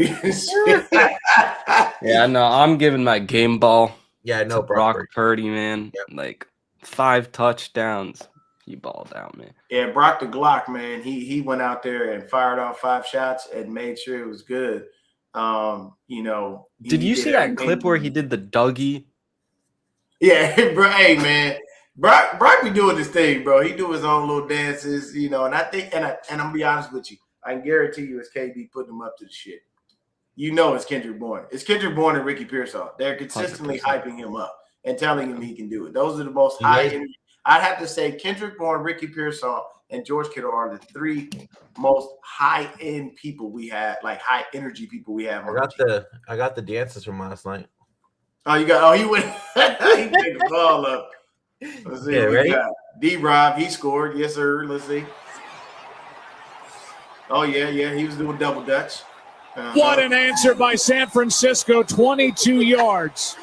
Yeah, no, I'm giving my game ball Yeah, to no, Brock Purdy. Purdy, man. Yep. Like 5 touchdowns. He balled out, man. Yeah, Brock the Glock, man. He went out there and fired off 5 shots and made sure it was good. Did you see that clip where he did the Dougie? Yeah, bro. Hey, man. Brock be doing this thing, bro. He do his own little dances, and I think, and I'm gonna be honest with you, I can guarantee you, it's KD putting him up to the shit. It's Kendrick Bourne. It's Kendrick Bourne and Ricky Pearsall. They're consistently 100%. hyping him up and telling him he can do it. Those are the most high energy. I'd have to say Kendrick Bourne, Ricky Pearsall, and George Kittle are the 3 most high end people we have, like high energy people we have. I got the dances from last night. He went he picked the ball up. Let's see what we got. D-Rob, he scored. Yes, sir. Let's see. Oh, yeah, he was doing double dutch. What an answer by San Francisco, 22 yards.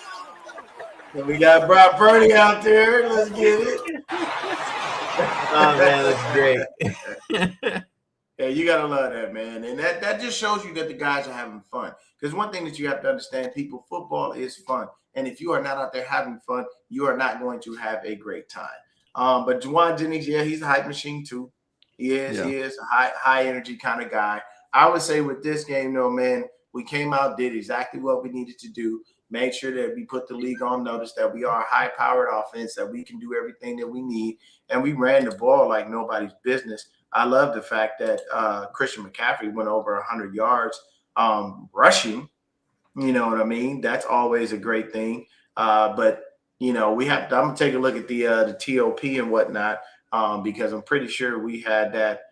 And we got Brock Purdy out there. Let's get it. Oh, man, that's great. Yeah, you got to love that, man. And that just shows you that the guys are having fun. Because one thing that you have to understand, people, football is fun. And if you are not out there having fun, you are not going to have a great time. But Juwan Jennings, yeah, he's a hype machine too. He is a high energy kind of guy. I would say with this game, though, man, we came out, did exactly what we needed to do, made sure that we put the league on notice that we are a high-powered offense, that we can do everything that we need, and we ran the ball like nobody's business. I love the fact that Christian McCaffrey went over 100 yards rushing. You know what I mean? That's always a great thing. But I'm gonna take a look at the TOP and whatnot because I'm pretty sure we had that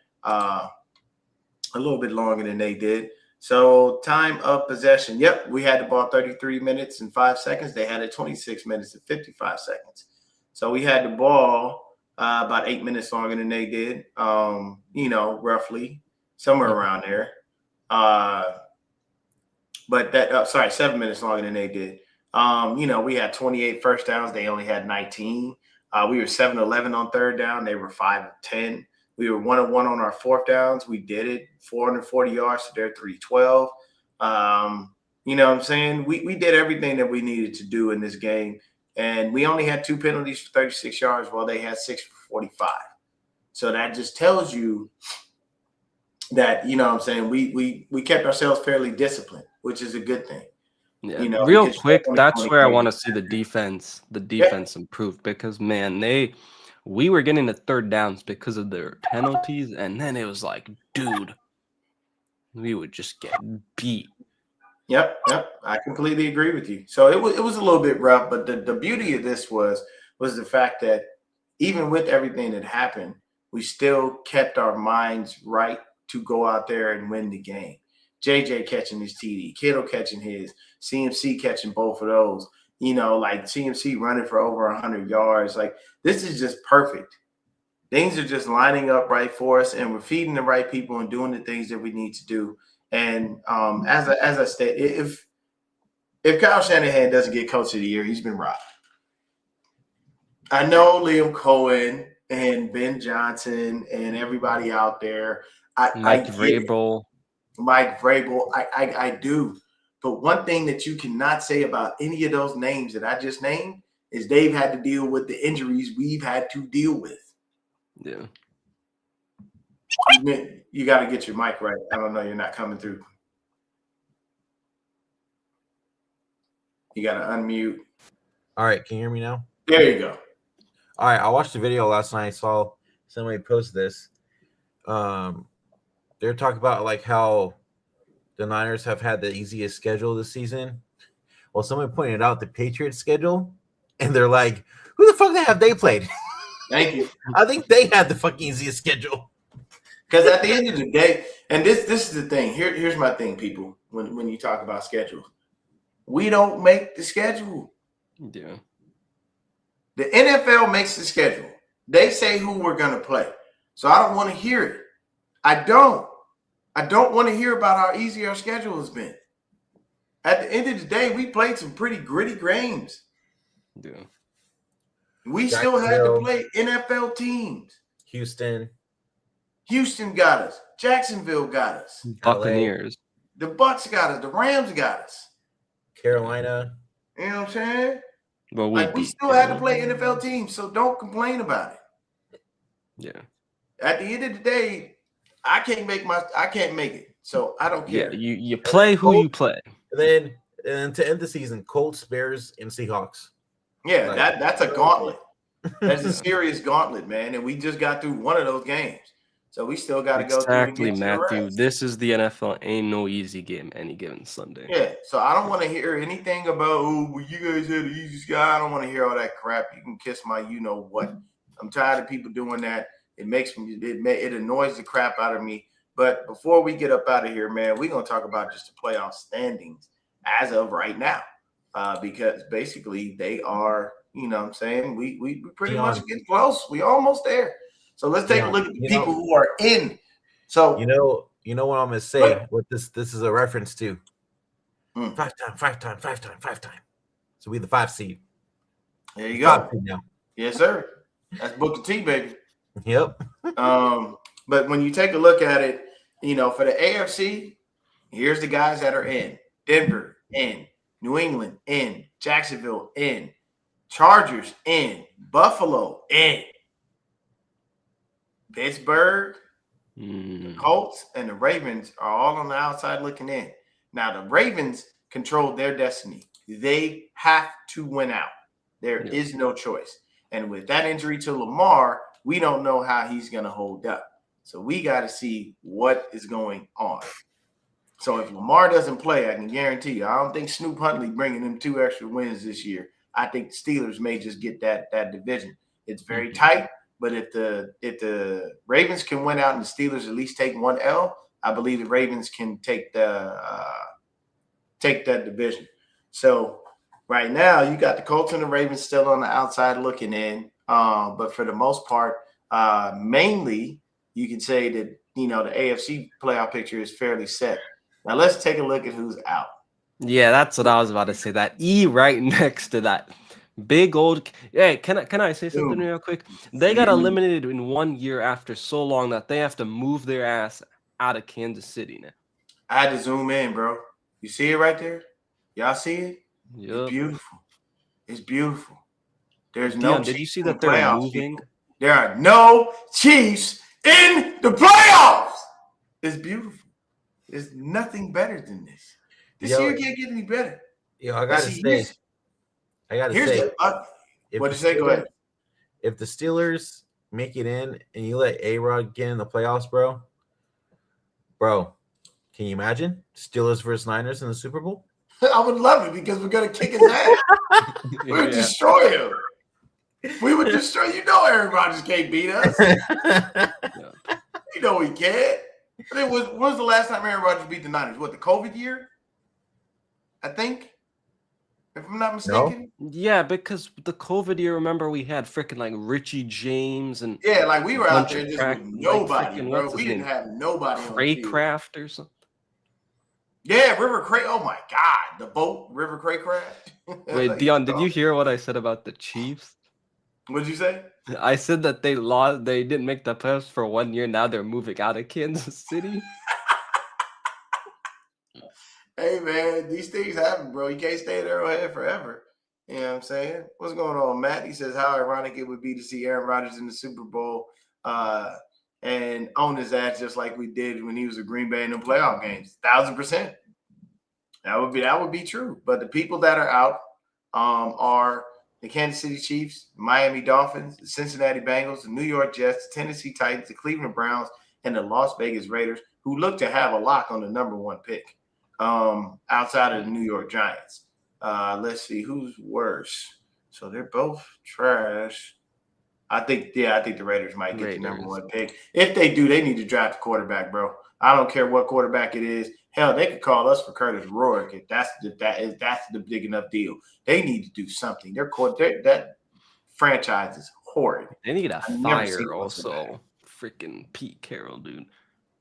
a little bit longer than they did. So time of possession. Yep, we had the ball 33 minutes and 5 seconds. They had it 26 minutes and 55 seconds. So we had the ball about 8 minutes longer than they did, roughly somewhere around there. But 7 minutes longer than they did. We had 28 first downs. They only had 19. We were 7-11 on third down. They were 5-10. We were 1-1 on our fourth downs. We did it 440 yards to their 312. You know what I'm saying? We did everything that we needed to do in this game. And we only had 2 penalties for 36 yards while they had 6 for 45. So that just tells you that, we kept ourselves fairly disciplined, which is a good thing. Yeah, real quick, that's where I want to see the defense improve because, man, we were getting the third downs because of their penalties, and then it was like, dude, we would just get beat. Yep. I completely agree with you. So it was a little bit rough, but the beauty of this was the fact that even with everything that happened, we still kept our minds right to go out there and win the game. JJ catching his TD, Kittle catching his, CMC catching both of those, like CMC running for over 100 yards. Like, this is just perfect. Things are just lining up right for us, and we're feeding the right people and doing the things that we need to do. And as I stated, if Kyle Shanahan doesn't get Coach of the Year, he's been robbed. I know Liam Cohen and Ben Johnson and everybody out there. Mike Vrabel. I do. But one thing that you cannot say about any of those names that I just named is they've had to deal with the injuries we've had to deal with. Yeah. You got to get your mic right. I don't know. You're not coming through. You got to unmute. All right. Can you hear me now? There you go. All right. I watched the video last night. I saw somebody post this. They're talking about like how the Niners have had the easiest schedule this season. Well, someone pointed out the Patriots schedule, and they're like, who the fuck have they played? Thank you. I think they had the fucking easiest schedule. Because at the end of the day, and this is the thing. Here's my thing, people, when you talk about schedules. We don't make the schedule. Yeah. The NFL makes the schedule. They say who we're going to play. So I don't want to hear it. I don't want to hear about how easy our schedule has been. At the end of the day, we played some pretty gritty games. Yeah. We still had to play NFL teams. Houston got us. Jacksonville got us. Buccaneers. The Bucks got us. The Rams got us. Carolina. You know what I'm saying? Well, we still had to play NFL teams, so don't complain about it. Yeah. At the end of the day, I can't make it, so I don't care. Yeah, you play who you play. And to end the season, Colts, Bears, and Seahawks. Yeah, that's a gauntlet. That's a serious gauntlet, man. And we just got through one of those games. So we still got to go through and get to the Matthew. rest. This is the NFL. Ain't no easy game any given Sunday. Yeah, so I don't want to hear anything about, well, you guys had the easiest guy. I don't want to hear all that crap. You can kiss my you-know-what. I'm tired of people doing that. It makes me, it annoys the crap out of me. But before we get up out of here, man, we're going to talk about just the playoff standings as of right now. Because basically they are, you know what I'm saying, we pretty much getting close. We almost there. So let's take a look at the people who are in. So you know what I'm gonna say. What this is a reference to. 5 time. So we the 5 seed. There you go. Now. Yes, sir. That's Booker T, baby. Yep. But when you take a look at it, you know, for the AFC, here's the guys that are in. Denver in, New England in, Jacksonville in, Chargers in, Buffalo in. Pittsburgh, the Colts, and the Ravens are all on the outside looking in. Now, the Ravens control their destiny. They have to win out. There is no choice. And with that injury to Lamar, we don't know how he's going to hold up. So we got to see what is going on. So if Lamar doesn't play, I can guarantee you, I don't think Snoop Huntley bringing them 2 extra wins this year. I think the Steelers may just get that division. It's very tight. But if the Ravens can win out and the Steelers at least take 1 L, I believe the Ravens can take that division. So right now you got the Colts and the Ravens still on the outside looking in. But for the most part, mainly you can say that, you know, the AFC playoff picture is fairly set. Now let's take a look at who's out. Yeah, that's what I was about to say. That E right next to that. Big old, hey, can I say something real quick? They got eliminated in 1 year after so long that they have to move their ass out of Kansas City now. I had to zoom in, bro. You see it right there? Y'all see it? Yep. It's beautiful. It's beautiful. There's Dion, no. Did you see that they're moving? People. There are no Chiefs in the playoffs. It's beautiful. There's nothing better than this. This year can't get any better. Yo, I gotta say. What'd you say? Go ahead. If the Steelers make it in and you let A-Rod get in the playoffs, bro, can you imagine Steelers versus Niners in the Super Bowl? I would love it because we're gonna kick his ass. We would destroy him. We would destroy. You know, Aaron Rodgers can't beat us. You know he can't. When was the last time Aaron Rodgers beat the Niners? What, the COVID year? I think. If I'm not mistaken. No. Yeah, because the COVID year, remember we had freaking like Richie James and like we were out there just with nobody, bro. We didn't have nobody on the field. Craycraft or something. Yeah, River Cray. Oh my God, the boat River Craycraft. Wait, like, Dion, did you hear what I said about the Chiefs? What'd you say? I said that they lost. They didn't make the playoffs for 1 year. Now they're moving out of Kansas City. Hey, man, these things happen, bro. You can't stay at Arrowhead forever. You know what I'm saying? What's going on, Matt? He says, how ironic it would be to see Aaron Rodgers in the Super Bowl and own his ass just like we did when he was a Green Bay in the playoff games. 1,000%. That would be true. But the people that are out are the Kansas City Chiefs, the Miami Dolphins, the Cincinnati Bengals, the New York Jets, the Tennessee Titans, the Cleveland Browns, and the Las Vegas Raiders, who look to have a lock on the #1 pick. Outside of the New York Giants. Let's see who's worse. So they're both trash. I think the Raiders might get the number 1 pick. If they do, they need to draft a quarterback, bro. I don't care what quarterback it is. Hell, they could call us for Curtis Rourke if that's the big enough deal. They need to do something. That franchise is horrid. They need to fire also freaking Pete Carroll, dude.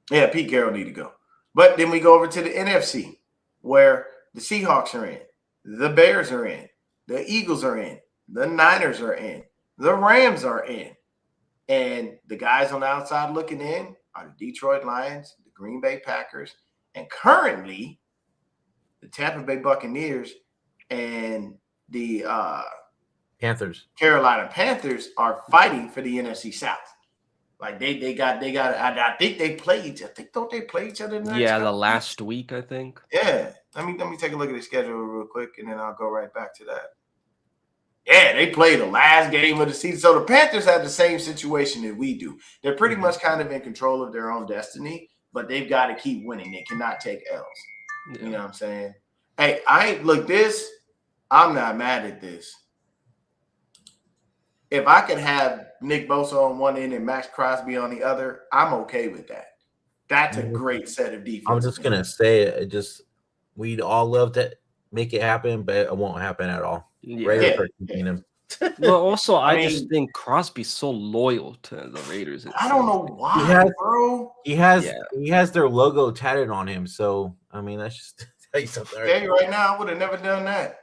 Yeah, Pete Carroll need to go. But then we go over to the NFC, where the Seahawks are in, the Bears are in, the Eagles are in, the Niners are in, the Rams are in. And the guys on the outside looking in are the Detroit Lions, the Green Bay Packers, and currently the Tampa Bay Buccaneers and the Carolina Panthers are fighting for the NFC South. Like they got. I think they play each. Don't they play each other? The last week, I think. Yeah. Let me take a look at the schedule real quick, and then I'll go right back to that. Yeah, they play the last game of the season. So the Panthers have the same situation that we do. They're pretty much kind of in control of their own destiny, but they've got to keep winning. They cannot take L's. Yeah. You know what I'm saying? Hey, I'm not mad at this. If I could have Nick Bosa on one end and Max Crosby on the other, I'm okay with that. That's a great set of defense. I'm just gonna say we'd all love to make it happen, but it won't happen at all. Raiders are keeping him. Well, also, I just think Crosby's so loyal to the Raiders. I don't know why, bro. He has their logo tatted on him. So I mean, that's just tell you something. Right now, I would have never done that.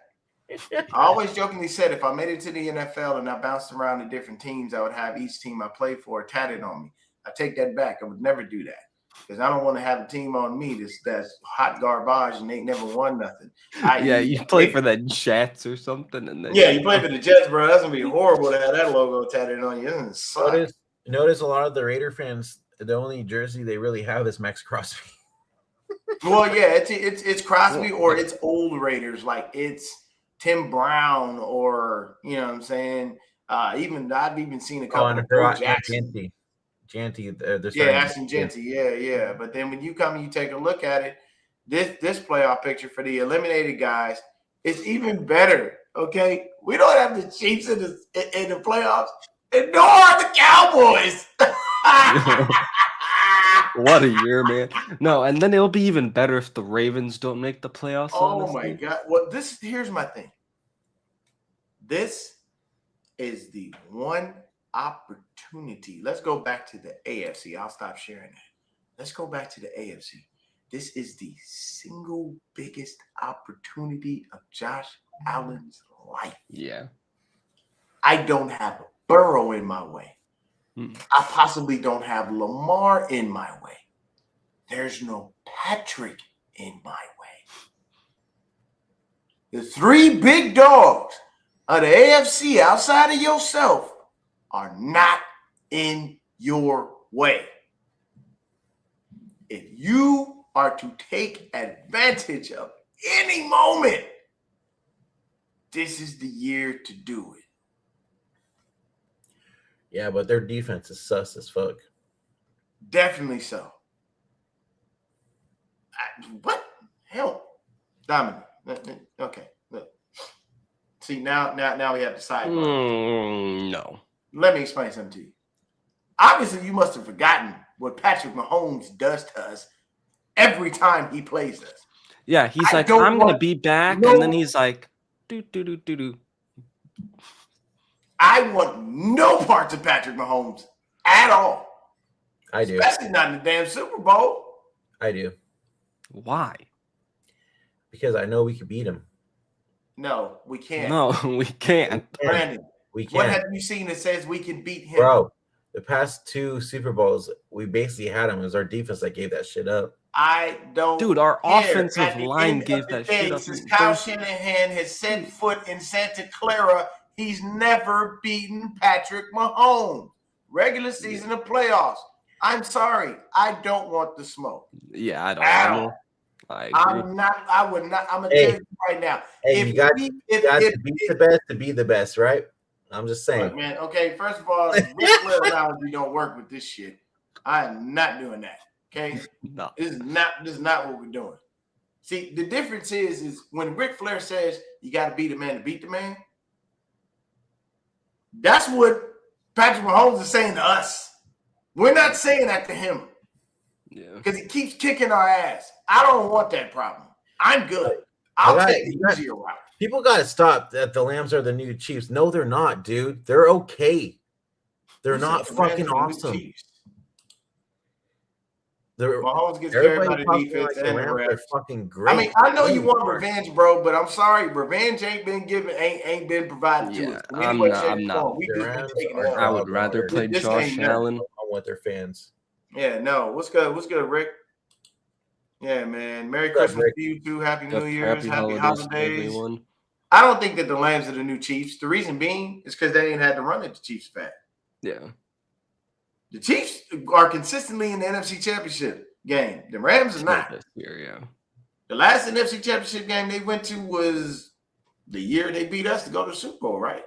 I always jokingly said if I made it to the NFL and I bounced around to different teams, I would have each team I played for tatted on me. I take that back. I would never do that because I don't want to have a team on me that's hot garbage and ain't never won nothing. You play for the Jets or something, and then you play for the Jets, bro. That's gonna be horrible to have that logo tatted on you. Notice a lot of the Raider fans, the only jersey they really have is Max Crosby. Well, yeah, it's Crosby or it's old Raiders, like it's Tim Brown or you know what I'm saying. I've even seen a couple of Jackson. Janty, Ashton Genty, yeah. But then when you come and you take a look at it, this playoff picture for the eliminated guys is even better. Okay, we don't have the Chiefs in the playoffs, and nor are the Cowboys. What a year, man! No, and then it'll be even better if the Ravens don't make the playoffs. Oh my God! Well, here's my thing. This is the one opportunity. Let's go back to the AFC. I'll stop sharing that. Let's go back to the AFC. This is the single biggest opportunity of Josh Allen's life. Yeah. I don't have Burrow in my way. I possibly don't have Lamar in my way. There's no Patrick in my way. The three big dogs of the AFC outside of yourself are not in your way. If you are to take advantage of any moment, this is the year to do it. Yeah, but their defense is sus as fuck. Definitely so. What? Hell, Dominic. Okay, look. See, now we have to sidebar. No. Let me explain something to you. Obviously, you must have forgotten what Patrick Mahomes does to us every time he plays us. Yeah, he's like, I'm going to be back. And then he's like, do. I want no parts of Patrick Mahomes at all. I do. Especially not in the damn Super Bowl. I do. Why? Because I know we can beat him. No, we can't. No, we can't. Brandon, we can't. What have you seen that says we can beat him? Bro, the past two Super Bowls, we basically had him. It was our defense that gave that shit up. I don't Dude, our care. offensive line gave that shit up. Since Kyle Shanahan has set foot in Santa Clara, he's never beaten Patrick Mahomes. Regular season of playoffs. I'm sorry. I don't want the smoke. Yeah, I don't know. I would not. I'm going to tell you right now. Hey, you got to be the best to be the best, right? I'm just saying. Look, man, okay, first of all, Ric Flair analogy don't work with this shit. I am not doing that. Okay? No. This is not what we're doing. See, the difference is when Ric Flair says you got to beat the man to beat the man, that's what Patrick Mahomes is saying to us. We're not saying that to him. Yeah. Because he keeps kicking our ass. I don't want that problem. I'm good. I'll take the easier route. People got to stop that the Lambs are the new Chiefs. No, they're not, dude. They're okay. They're not fucking awesome. Mahomes gets carried by the defense and the refs. Fucking great. I mean, I know you want revenge, bro, but I'm sorry, revenge ain't been provided to us. I'm not. I would rather play Josh Allen. I want their fans. Yeah, no. What's good? What's good, Rick? Yeah, man. Merry Christmas to you too. Happy New Year's. Happy holidays. Everyone. I don't think that the Lambs are the new Chiefs. The reason being is because they ain't had to run at the Chiefs fat. Yeah. The Chiefs are consistently in the NFC Championship game. The Rams are not. This year, yeah. The last NFC Championship game they went to was the year they beat us to go to the Super Bowl, right?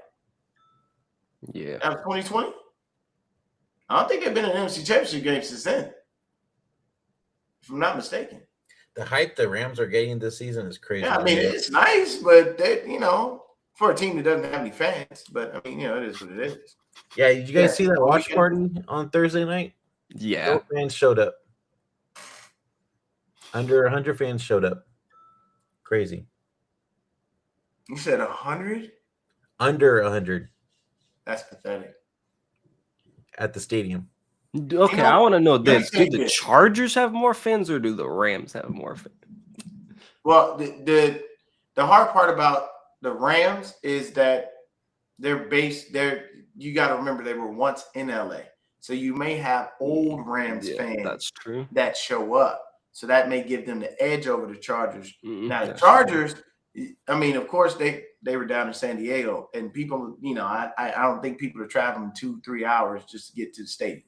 Yeah. That was 2020. I don't think they've been in an NFC Championship game since then, if I'm not mistaken. The hype the Rams are getting this season is crazy. Yeah, I mean, it's nice, but they, for a team that doesn't have any fans, but I mean, it is what it is. Yeah, did you guys see that watch party on Thursday night? Yeah. No fans showed up. Under 100 fans showed up. Crazy. You said 100? Under 100. That's pathetic. At the stadium. Okay, I want to know this. Do the Chargers have more fans or do the Rams have more fans? Well, the hard part about the Rams is that they're based there. You got to remember they were once in LA. So you may have old Rams fans that's true. that show up. So that may give them the edge over the Chargers. Now, the that's Chargers, I mean, of course, they were down in San Diego. And people, I don't think people are traveling 2-3 hours just to get to the stadium.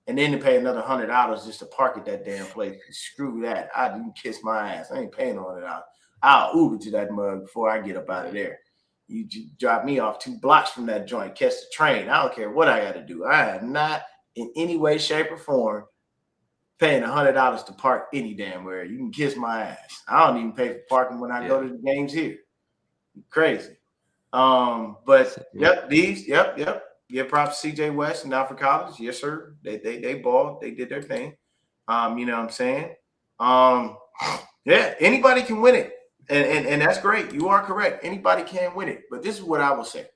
And then to pay another $100 just to park at that damn place. Screw that. I didn't kiss my ass. I ain't paying $100. I'll Uber to that mug before I get up out of there. You drop me off 2 blocks from that joint, catch the train. I don't care what I got to do. I am not in any way, shape, or form paying $100 to park any damn where. You can kiss my ass. I don't even pay for parking when I go to the games here. Crazy. But yep. Give props to CJ West and Alfred Collins. Yes, sir. They balled. They did their thing. You know what I'm saying? Yeah, anybody can win it. And that's great. You are correct. Anybody can win it. But this is what I will say.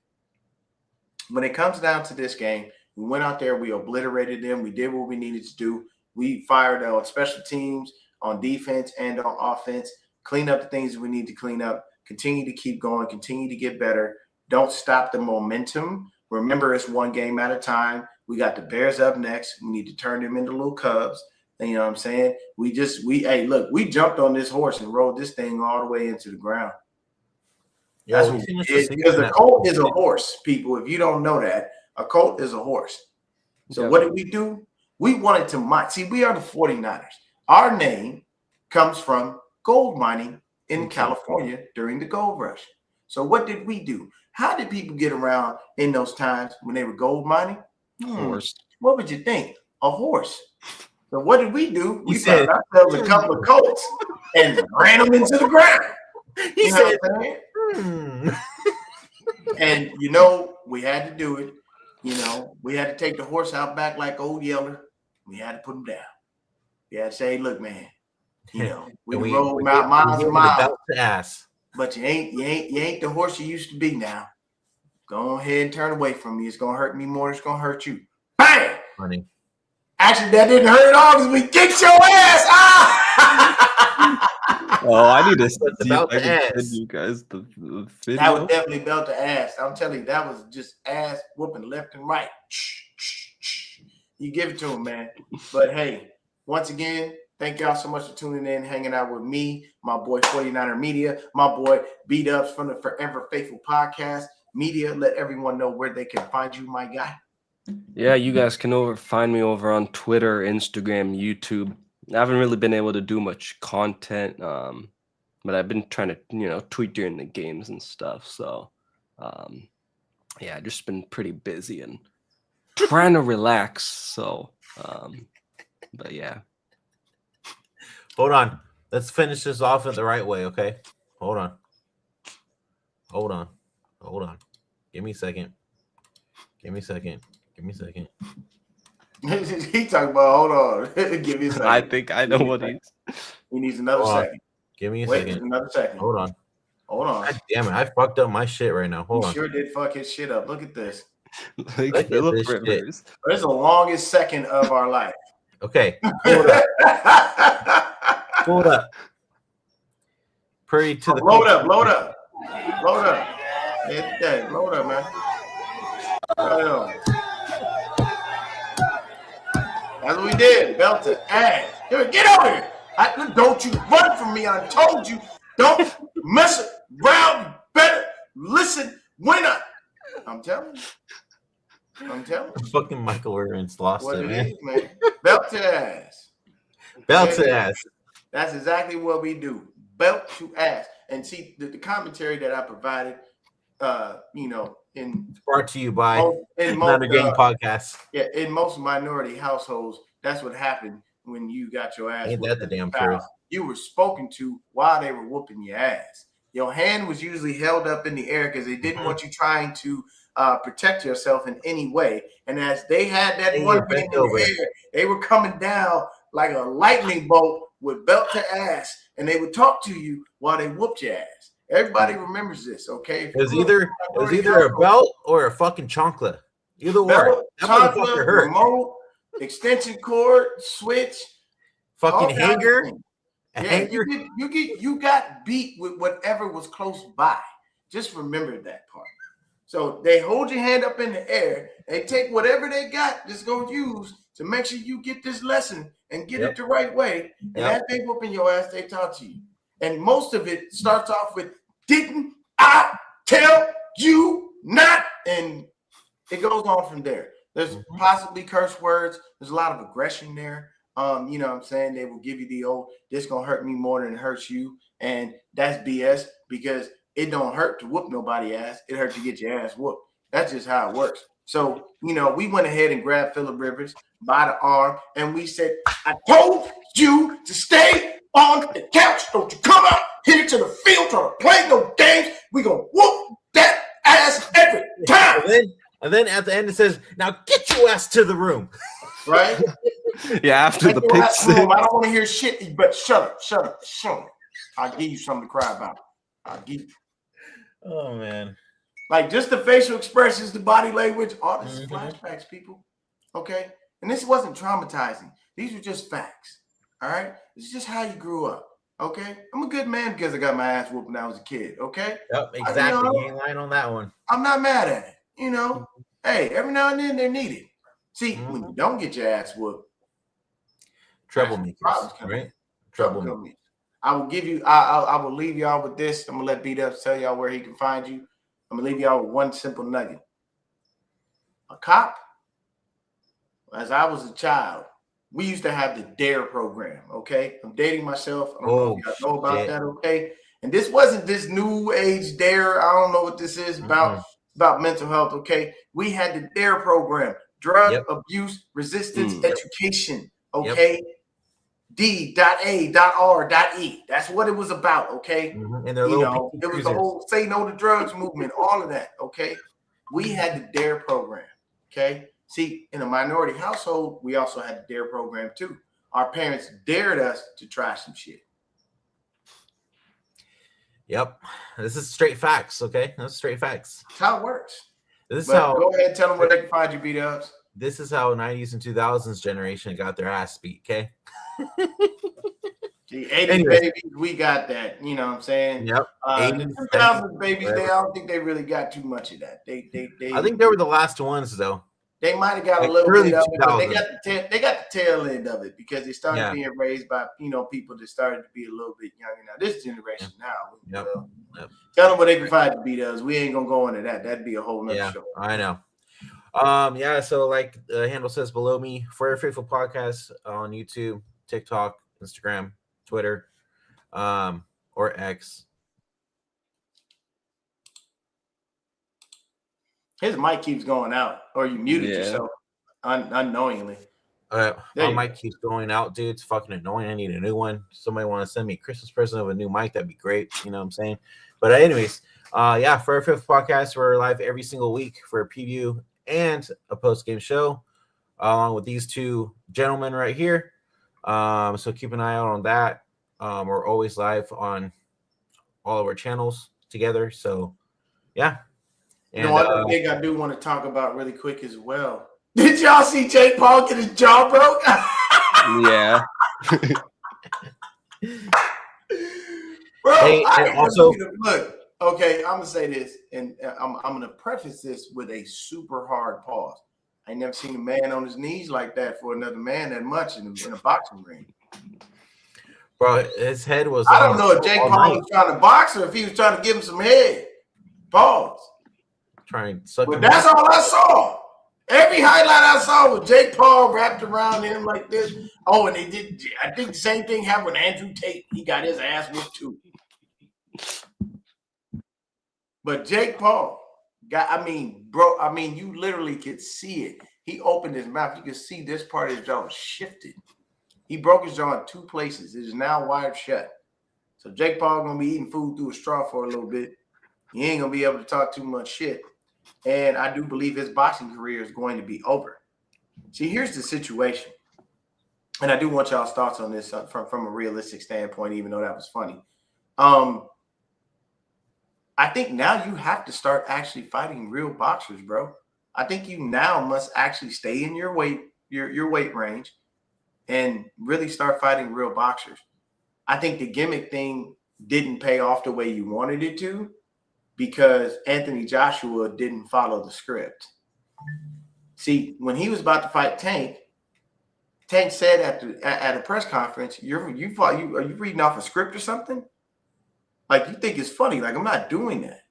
When it comes down to this game, we went out there, we obliterated them, we did what we needed to do. We fired on special teams, on defense, and on offense. Clean up the things that we need to clean up. Continue to keep going. Continue to get better. Don't stop the momentum. Remember, it's one game at a time. We got the Bears up next. We need to turn them into little cubs. You know what I'm saying? We jumped on this horse and rode this thing all the way into the ground. Yeah, that's what we did. Because a colt is a horse, people. If you don't know that, a colt is a horse. So what did we do? We wanted to see, we are the 49ers. Our name comes from gold mining in California during the gold rush. So what did we do? How did people get around in those times when they were gold mining? Horse. What would you think? A horse. So what did we do? We found ourselves a couple of colts and ran them into the ground. He said, and we had to do it. We had to take the horse out back like old Yeller. We had to put him down. We had to say, look, man, we rode miles and miles. But you ain't the horse you used to be now. Go ahead and turn away from me. It's gonna hurt me more than it's gonna hurt you. Bang! Funny. Actually, that didn't hurt at all because we kicked your ass. I need to see about the ass. send you guys the video. That was definitely belt to ass. I'm telling you, that was just ass whooping left and right. You give it to him, man. But hey, once again, thank y'all so much for tuning in, hanging out with me, my boy 49er Media, my boy B-Dubs from the Forever Faithful Podcast. Media, let everyone know where they can find you, my guy. Yeah, you guys can find me over on Twitter, Instagram, YouTube. I haven't really been able to do much content, but I've been trying to, tweet during the games and stuff. So, just been pretty busy and trying to relax. So, but yeah. Hold on. Let's finish this off in the right way, okay? Hold on. Give me a second. Give me a second. He talking about, hold on. Give me a second. I think I know what he's. He needs another Hold on. second. Give me a Wait, second. another second. Hold on. God damn it. I fucked up my shit right now. Hold on. Sure did fuck his shit up. Look at this. Like Look at Philip this shit. Rivers. It's the longest second of our life. Okay. Hold up. Hold up. Purdy to the Load up. Load up. Yeah, load up, man. That's what we did. Belt to ass. Get over here. Don't you run from me. I told you. Don't mess around. You better listen when I'm telling you. fucking Michael Irvins lost What it, it man. is, man. Belt to ass. Belt to ass. That's exactly what we do. Belt to ass. And see, the commentary that I provided, in Brought to you by Another Gang Podcast. Yeah, in most minority households, that's what happened when you got your ass. Ain't that the damn foul. truth? You were spoken to while they were whooping your ass. Your hand was usually held up in the air because they didn't want you trying to protect yourself in any way. And as they had that one hand in the air, they were coming down like a lightning bolt with belt to ass, and they would talk to you while they whooped your ass. Everybody remembers this, okay? It was either a belt or a fucking chancla. Either one. That motherfucker hurt. Remote, extension cord, switch, fucking hanger. Yeah, you got beat with whatever was close by. Just remember that part. So they hold your hand up in the air. They take whatever they got that's going to use to make sure you get this lesson and get it the right way. And as they whooping your ass, they talk to you. And most of it starts off with, didn't I tell you not? And it goes on from there. There's possibly curse words. There's a lot of aggression there. You know what I'm saying? They will give you the old, this going to hurt me more than it hurts you. And that's BS because it don't hurt to whoop nobody ass. It hurts to get your ass whooped. That's just how it works. So, we went ahead and grabbed Phillip Rivers by the arm and we said, I told you to stay on the couch. Don't you come out here to the field trying to play no games. We going to whoop that ass every time. And then at the end it says, now get your ass to the room. Right? Yeah, after the pick six. I don't want to hear shit, but shut up. I'll give you something to cry about. I'll give you. Oh, man. Like just the facial expressions, the body language, all this is flashbacks, people. Okay? And this wasn't traumatizing. These were just facts. All right? This is just how you grew up. Okay? I'm a good man because I got my ass whooped when I was a kid. Okay? Yep, exactly. You ain't lying on that one. I'm not mad at it. Hey, every now and then they're needed. See, when you don't get your ass whooped, troublemakers, right? Troublemakers. I will give you. I will leave y'all with this. I'm gonna let B-Dubs tell y'all where he can find you. I'm gonna leave y'all with one simple nugget. A cop. As I was a child, we used to have the DARE program. Okay, I'm dating myself. I don't know if y'all know about that. Okay, and this wasn't this new age DARE. I don't know what this is about mental health. Okay, we had the DARE program, drug abuse resistance education. Okay. D.A.R.E. That's what it was about, okay? And it was the whole say no to drugs movement, all of that, okay? We had the DARE program, okay? See, in a minority household, we also had the DARE program too. Our parents dared us to try some shit. Yep. This is straight facts, okay? That's straight facts. That's how it works. Go ahead and tell them where they can find you, B-Dubs. This is how 90s and 2000s generation got their ass beat, okay? The 80s babies, we got that. You know what I'm saying? Yep. The 2000s babies, I don't think they really got too much of that. They I think they were the last ones, though. They might have got a little bit of it, but they got the tail end of it because they started being raised by people that started to be a little bit younger. Now this generation tell them what they can find to beat us. We ain't gonna go into that. That'd be a whole nother show. I know. So like the handle says below me, Forever Faithful Podcast on YouTube, TikTok, Instagram, Twitter, or X. His mic keeps going out, or you muted yourself unknowingly. My mic keeps going out, dude. It's fucking annoying. I need a new one. Somebody want to send me a Christmas present of a new mic? That'd be great. You know what I'm saying? But anyways, Forever Faithful Podcast. We're live every single week for a preview and a post-game show along with these two gentlemen right here. So keep an eye out on that. We're always live on all of our channels together. So yeah. And One thing I do want to talk about really quick as well. Did y'all see Jake Paul get his jaw broke? Yeah. Bro, Hey, and also look. Okay, I'm gonna say this, and I'm gonna preface this with a super hard pause. I ain't never seen a man on his knees like that for another man that much in a boxing ring. bro, his head was. I don't know if Jake Paul was trying to box or if he was trying to give him some head. Pause. Trying to suck But him that's out. all I saw. Every highlight I saw was Jake Paul wrapped around him like this. Oh, and they did. I think the same thing happened with Andrew Tate. He got his ass whooped too. But Jake Paul you literally could see it. He opened his mouth. You could see this part of his jaw shifted. He broke his jaw in two places. It is now wired shut. So Jake Paul gonna be eating food through a straw for a little bit. He ain't gonna be able to talk too much shit. And I do believe his boxing career is going to be over. See, here's the situation. And I do want y'all's thoughts on this from a realistic standpoint, even though that was funny. I think now you have to start actually fighting real boxers, bro. I think you now must actually stay in your weight range and really start fighting real boxers. I think the gimmick thing didn't pay off the way you wanted it to because Anthony Joshua didn't follow the script. See, when he was about to fight Tank said at a press conference, are you reading off a script or something? Like, you think it's funny. Like, I'm not doing that.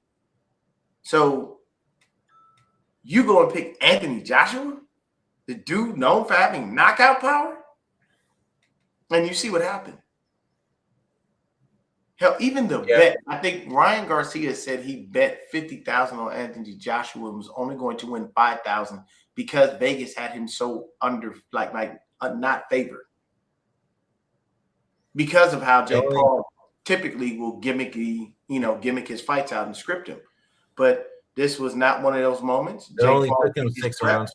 So you go and pick Anthony Joshua, the dude known for having knockout power, and you see what happened. Hell, even the bet, I think Ryan Garcia said he bet $50,000 on Anthony Joshua and was only going to win $5,000 because Vegas had him so not favored. Because of how Jake Paul typically will gimmick his fights out and script him. But this was not one of those moments. It only took him 6 rounds,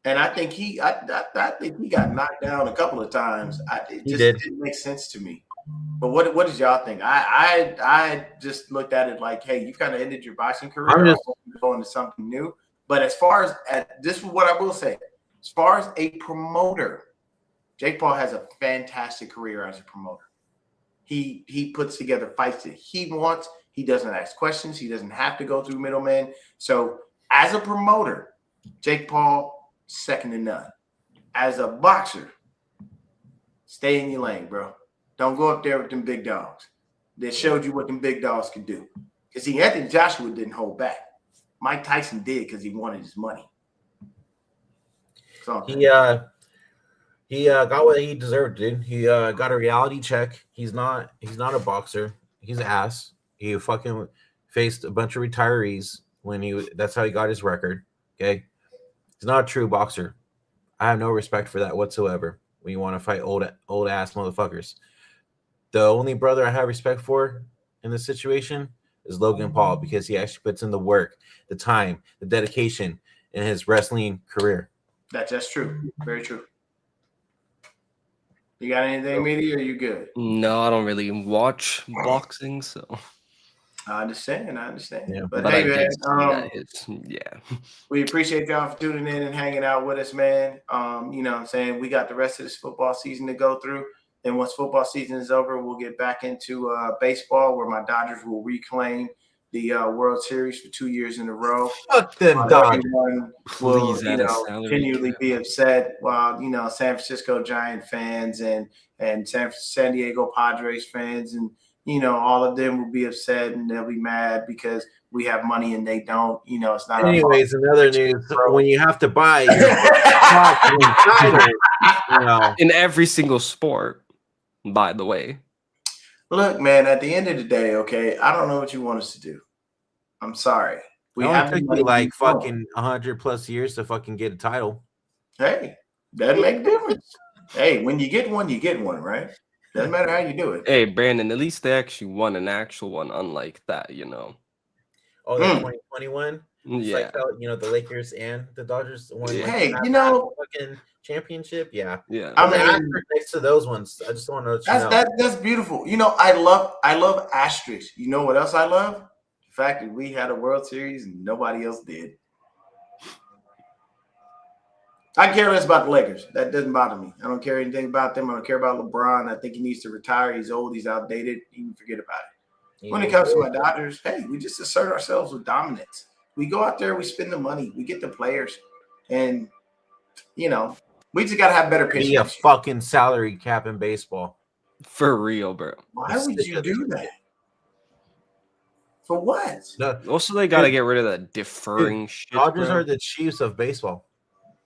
And I think I think he got knocked down a couple of times. It just didn't make sense to me. But what did y'all think? I just looked at it like, hey, you kind of ended your boxing career. I'm just going to something new. But as far as this is what I will say, as far as a promoter, Jake Paul has a fantastic career as a promoter. He puts together fights that he wants. He doesn't ask questions. He doesn't have to go through middlemen. So as a promoter, Jake Paul, second to none. As a boxer, stay in your lane, bro. Don't go up there with them big dogs. They showed you what them big dogs could do. Because see, Anthony Joshua didn't hold back. Mike Tyson did because he wanted his money. So he got what he deserved, dude. He got a reality check. He's not a boxer. He's an ass. He fucking faced a bunch of retirees that's how he got his record. Okay. He's not a true boxer. I have no respect for that whatsoever when you want to fight old ass motherfuckers. The only brother I have respect for in this situation is Logan Paul because he actually puts in the work, the time, the dedication in his wrestling career. That's true. Very true. You got anything, Meaty, or you good? No, I don't really watch boxing, so I understand. Yeah. But I hey, did man, see that we appreciate y'all for tuning in and hanging out with us, man. You know what I'm saying? We got the rest of this football season to go through. Then once football season is over, we'll get back into baseball where my Dodgers will reclaim the World Series for 2 years in a row. Fuck them Dodgers. Will continually be upset while San Francisco Giant fans and San Diego Padres fans and all of them will be upset and they'll be mad because we have money and they don't. It's not. Anyways, another news: when you have to buy in every single sport. By the way, look, man. At the end of the day, okay, I don't know what you want us to do. I'm sorry. We have to be like fucking 100+ years to fucking get a title. Hey, doesn't make a difference. Hey, when you get one, right? Doesn't matter how you do it. Hey, Brandon, at least they actually won an actual one, unlike that, Oh, the 2021? It's Yeah. like how the Lakers and the Dodgers won. Yeah. Like, Hey, fucking championship. Yeah, Yeah. I I'm an mean, asterisk next to those ones. I just want to let you know. that's beautiful. I love asterisks. You know what else I love? The fact that we had a World Series and nobody else did. I care less about the Lakers. That doesn't bother me. I don't care anything about them. I don't care about LeBron. I think he needs to retire. He's old. He's outdated. You can forget about it. When it comes to my Dodgers, hey, we just assert ourselves with dominance. We go out there, we spend the money, we get the players, and we just gotta have better pitching. Be a fucking salary cap in baseball. For real, bro. Why would you do that? For what? No, Also, they got to get rid of that deferring shit. Dodgers bro. are the Chiefs of baseball.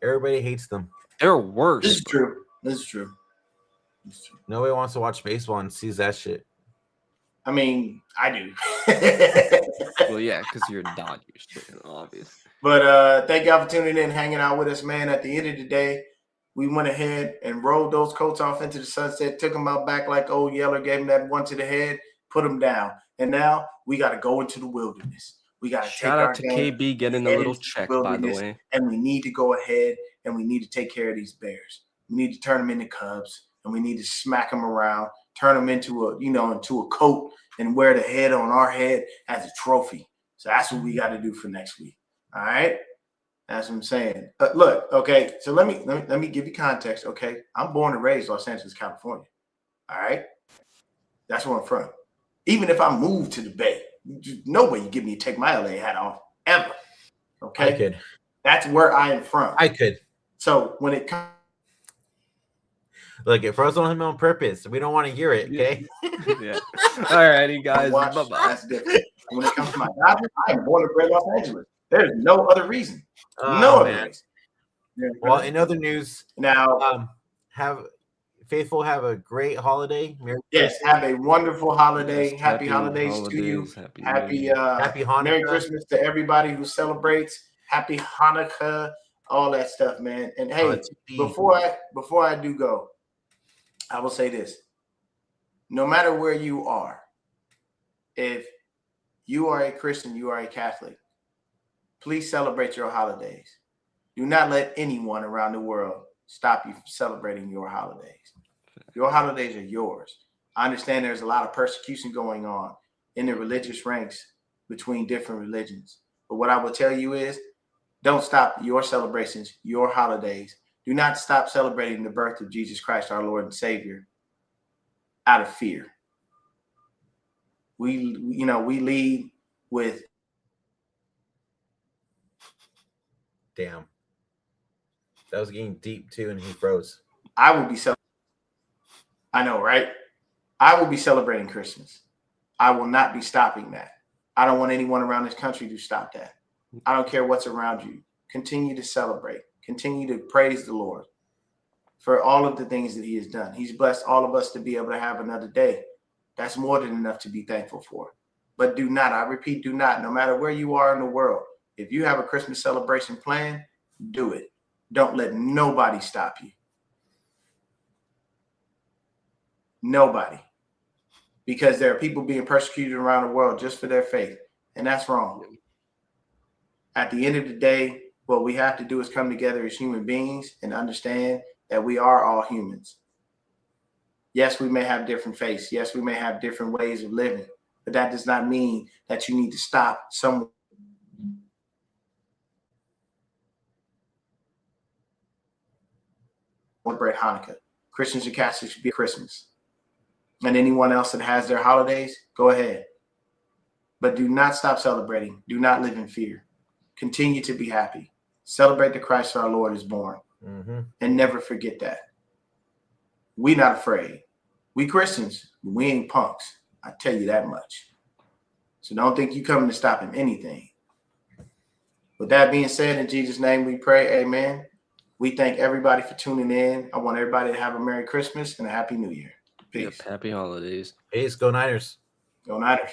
Everybody hates them. They're worse. This is true. This is true. Nobody wants to watch baseball and sees that shit. I mean, I do. Well, yeah, because you're Dodgers, obvious. But thank y'all for tuning in, hanging out with us, man. At the end of the day, we went ahead and rolled those Colts off into the sunset, took them out back like old Yeller, gave them that one to the head, put them down. And now we got to go into the wilderness. We got to Shout out to KB getting a little check, by the way. And we need to go ahead and we need to take care of these Bears. We need to turn them into Cubs, and we need to smack them around, turn them into a coat, and wear the head on our head as a trophy. So that's what we got to do for next week. All right, that's what I'm saying. Look, okay. So let me give you context. Okay, I'm born and raised Los Angeles, California. All right, that's where I'm from. Even if I move to the Bay, no way you get me to take my LA hat off ever. Okay, I could. That's where I am from. I could. So when it comes, look, it froze on him on purpose. We don't want to hear it. Okay. Yeah. All righty, guys. watch, Bye-bye. that's different. When it comes to my Dodgers, I am born and bred Los Angeles. There's no other reason. No other reason. Well, in other news, now, have a great holiday. yes, have a wonderful holiday. Happy holidays to you. Happy Hanukkah. Merry Christmas to everybody who celebrates. Happy Hanukkah, all that stuff, man. And hey, before I do go, I will say this. No matter where you are, if you are a Christian, you are a Catholic, please celebrate your holidays. Do not let anyone around the world stop you from celebrating your holidays. Your holidays are yours. I understand there's a lot of persecution going on in the religious ranks between different religions. But what I will tell you is, don't stop your celebrations, your holidays. Do not stop celebrating the birth of Jesus Christ, our Lord and Savior, out of fear. We lead with. Damn. That was getting deep too, and he froze. I will be celebrating. I know, right? I will be celebrating Christmas. I will not be stopping that. I don't want anyone around this country to stop that. I don't care what's around you. Continue to celebrate. Continue to praise the Lord for all of the things that he has done. He's blessed all of us to be able to have another day. That's more than enough to be thankful for. But do not, I repeat, do not, no matter where you are in the world, if you have a Christmas celebration plan, do it. Don't let nobody stop you. Nobody. Because there are people being persecuted around the world just for their faith. And that's wrong. At the end of the day, what we have to do is come together as human beings and understand that we are all humans. Yes, we may have different faiths. Yes, we may have different ways of living. But that does not mean that you need to stop someone. Celebrate Hanukkah. Christians and Catholics should be Christmas. And anyone else that has their holidays, go ahead. But do not stop celebrating. Do not live in fear. Continue to be happy. Celebrate the Christ our Lord is born. Mm-hmm. And never forget that. We not afraid. We Christians, we ain't punks. I tell you that much. So don't think you coming to stop him anything. With that being said, in Jesus' name we pray, amen. We thank everybody for tuning in. I want everybody to have a Merry Christmas and a Happy New Year. Peace. Yep, happy holidays. Peace. Go Niners. Go Niners.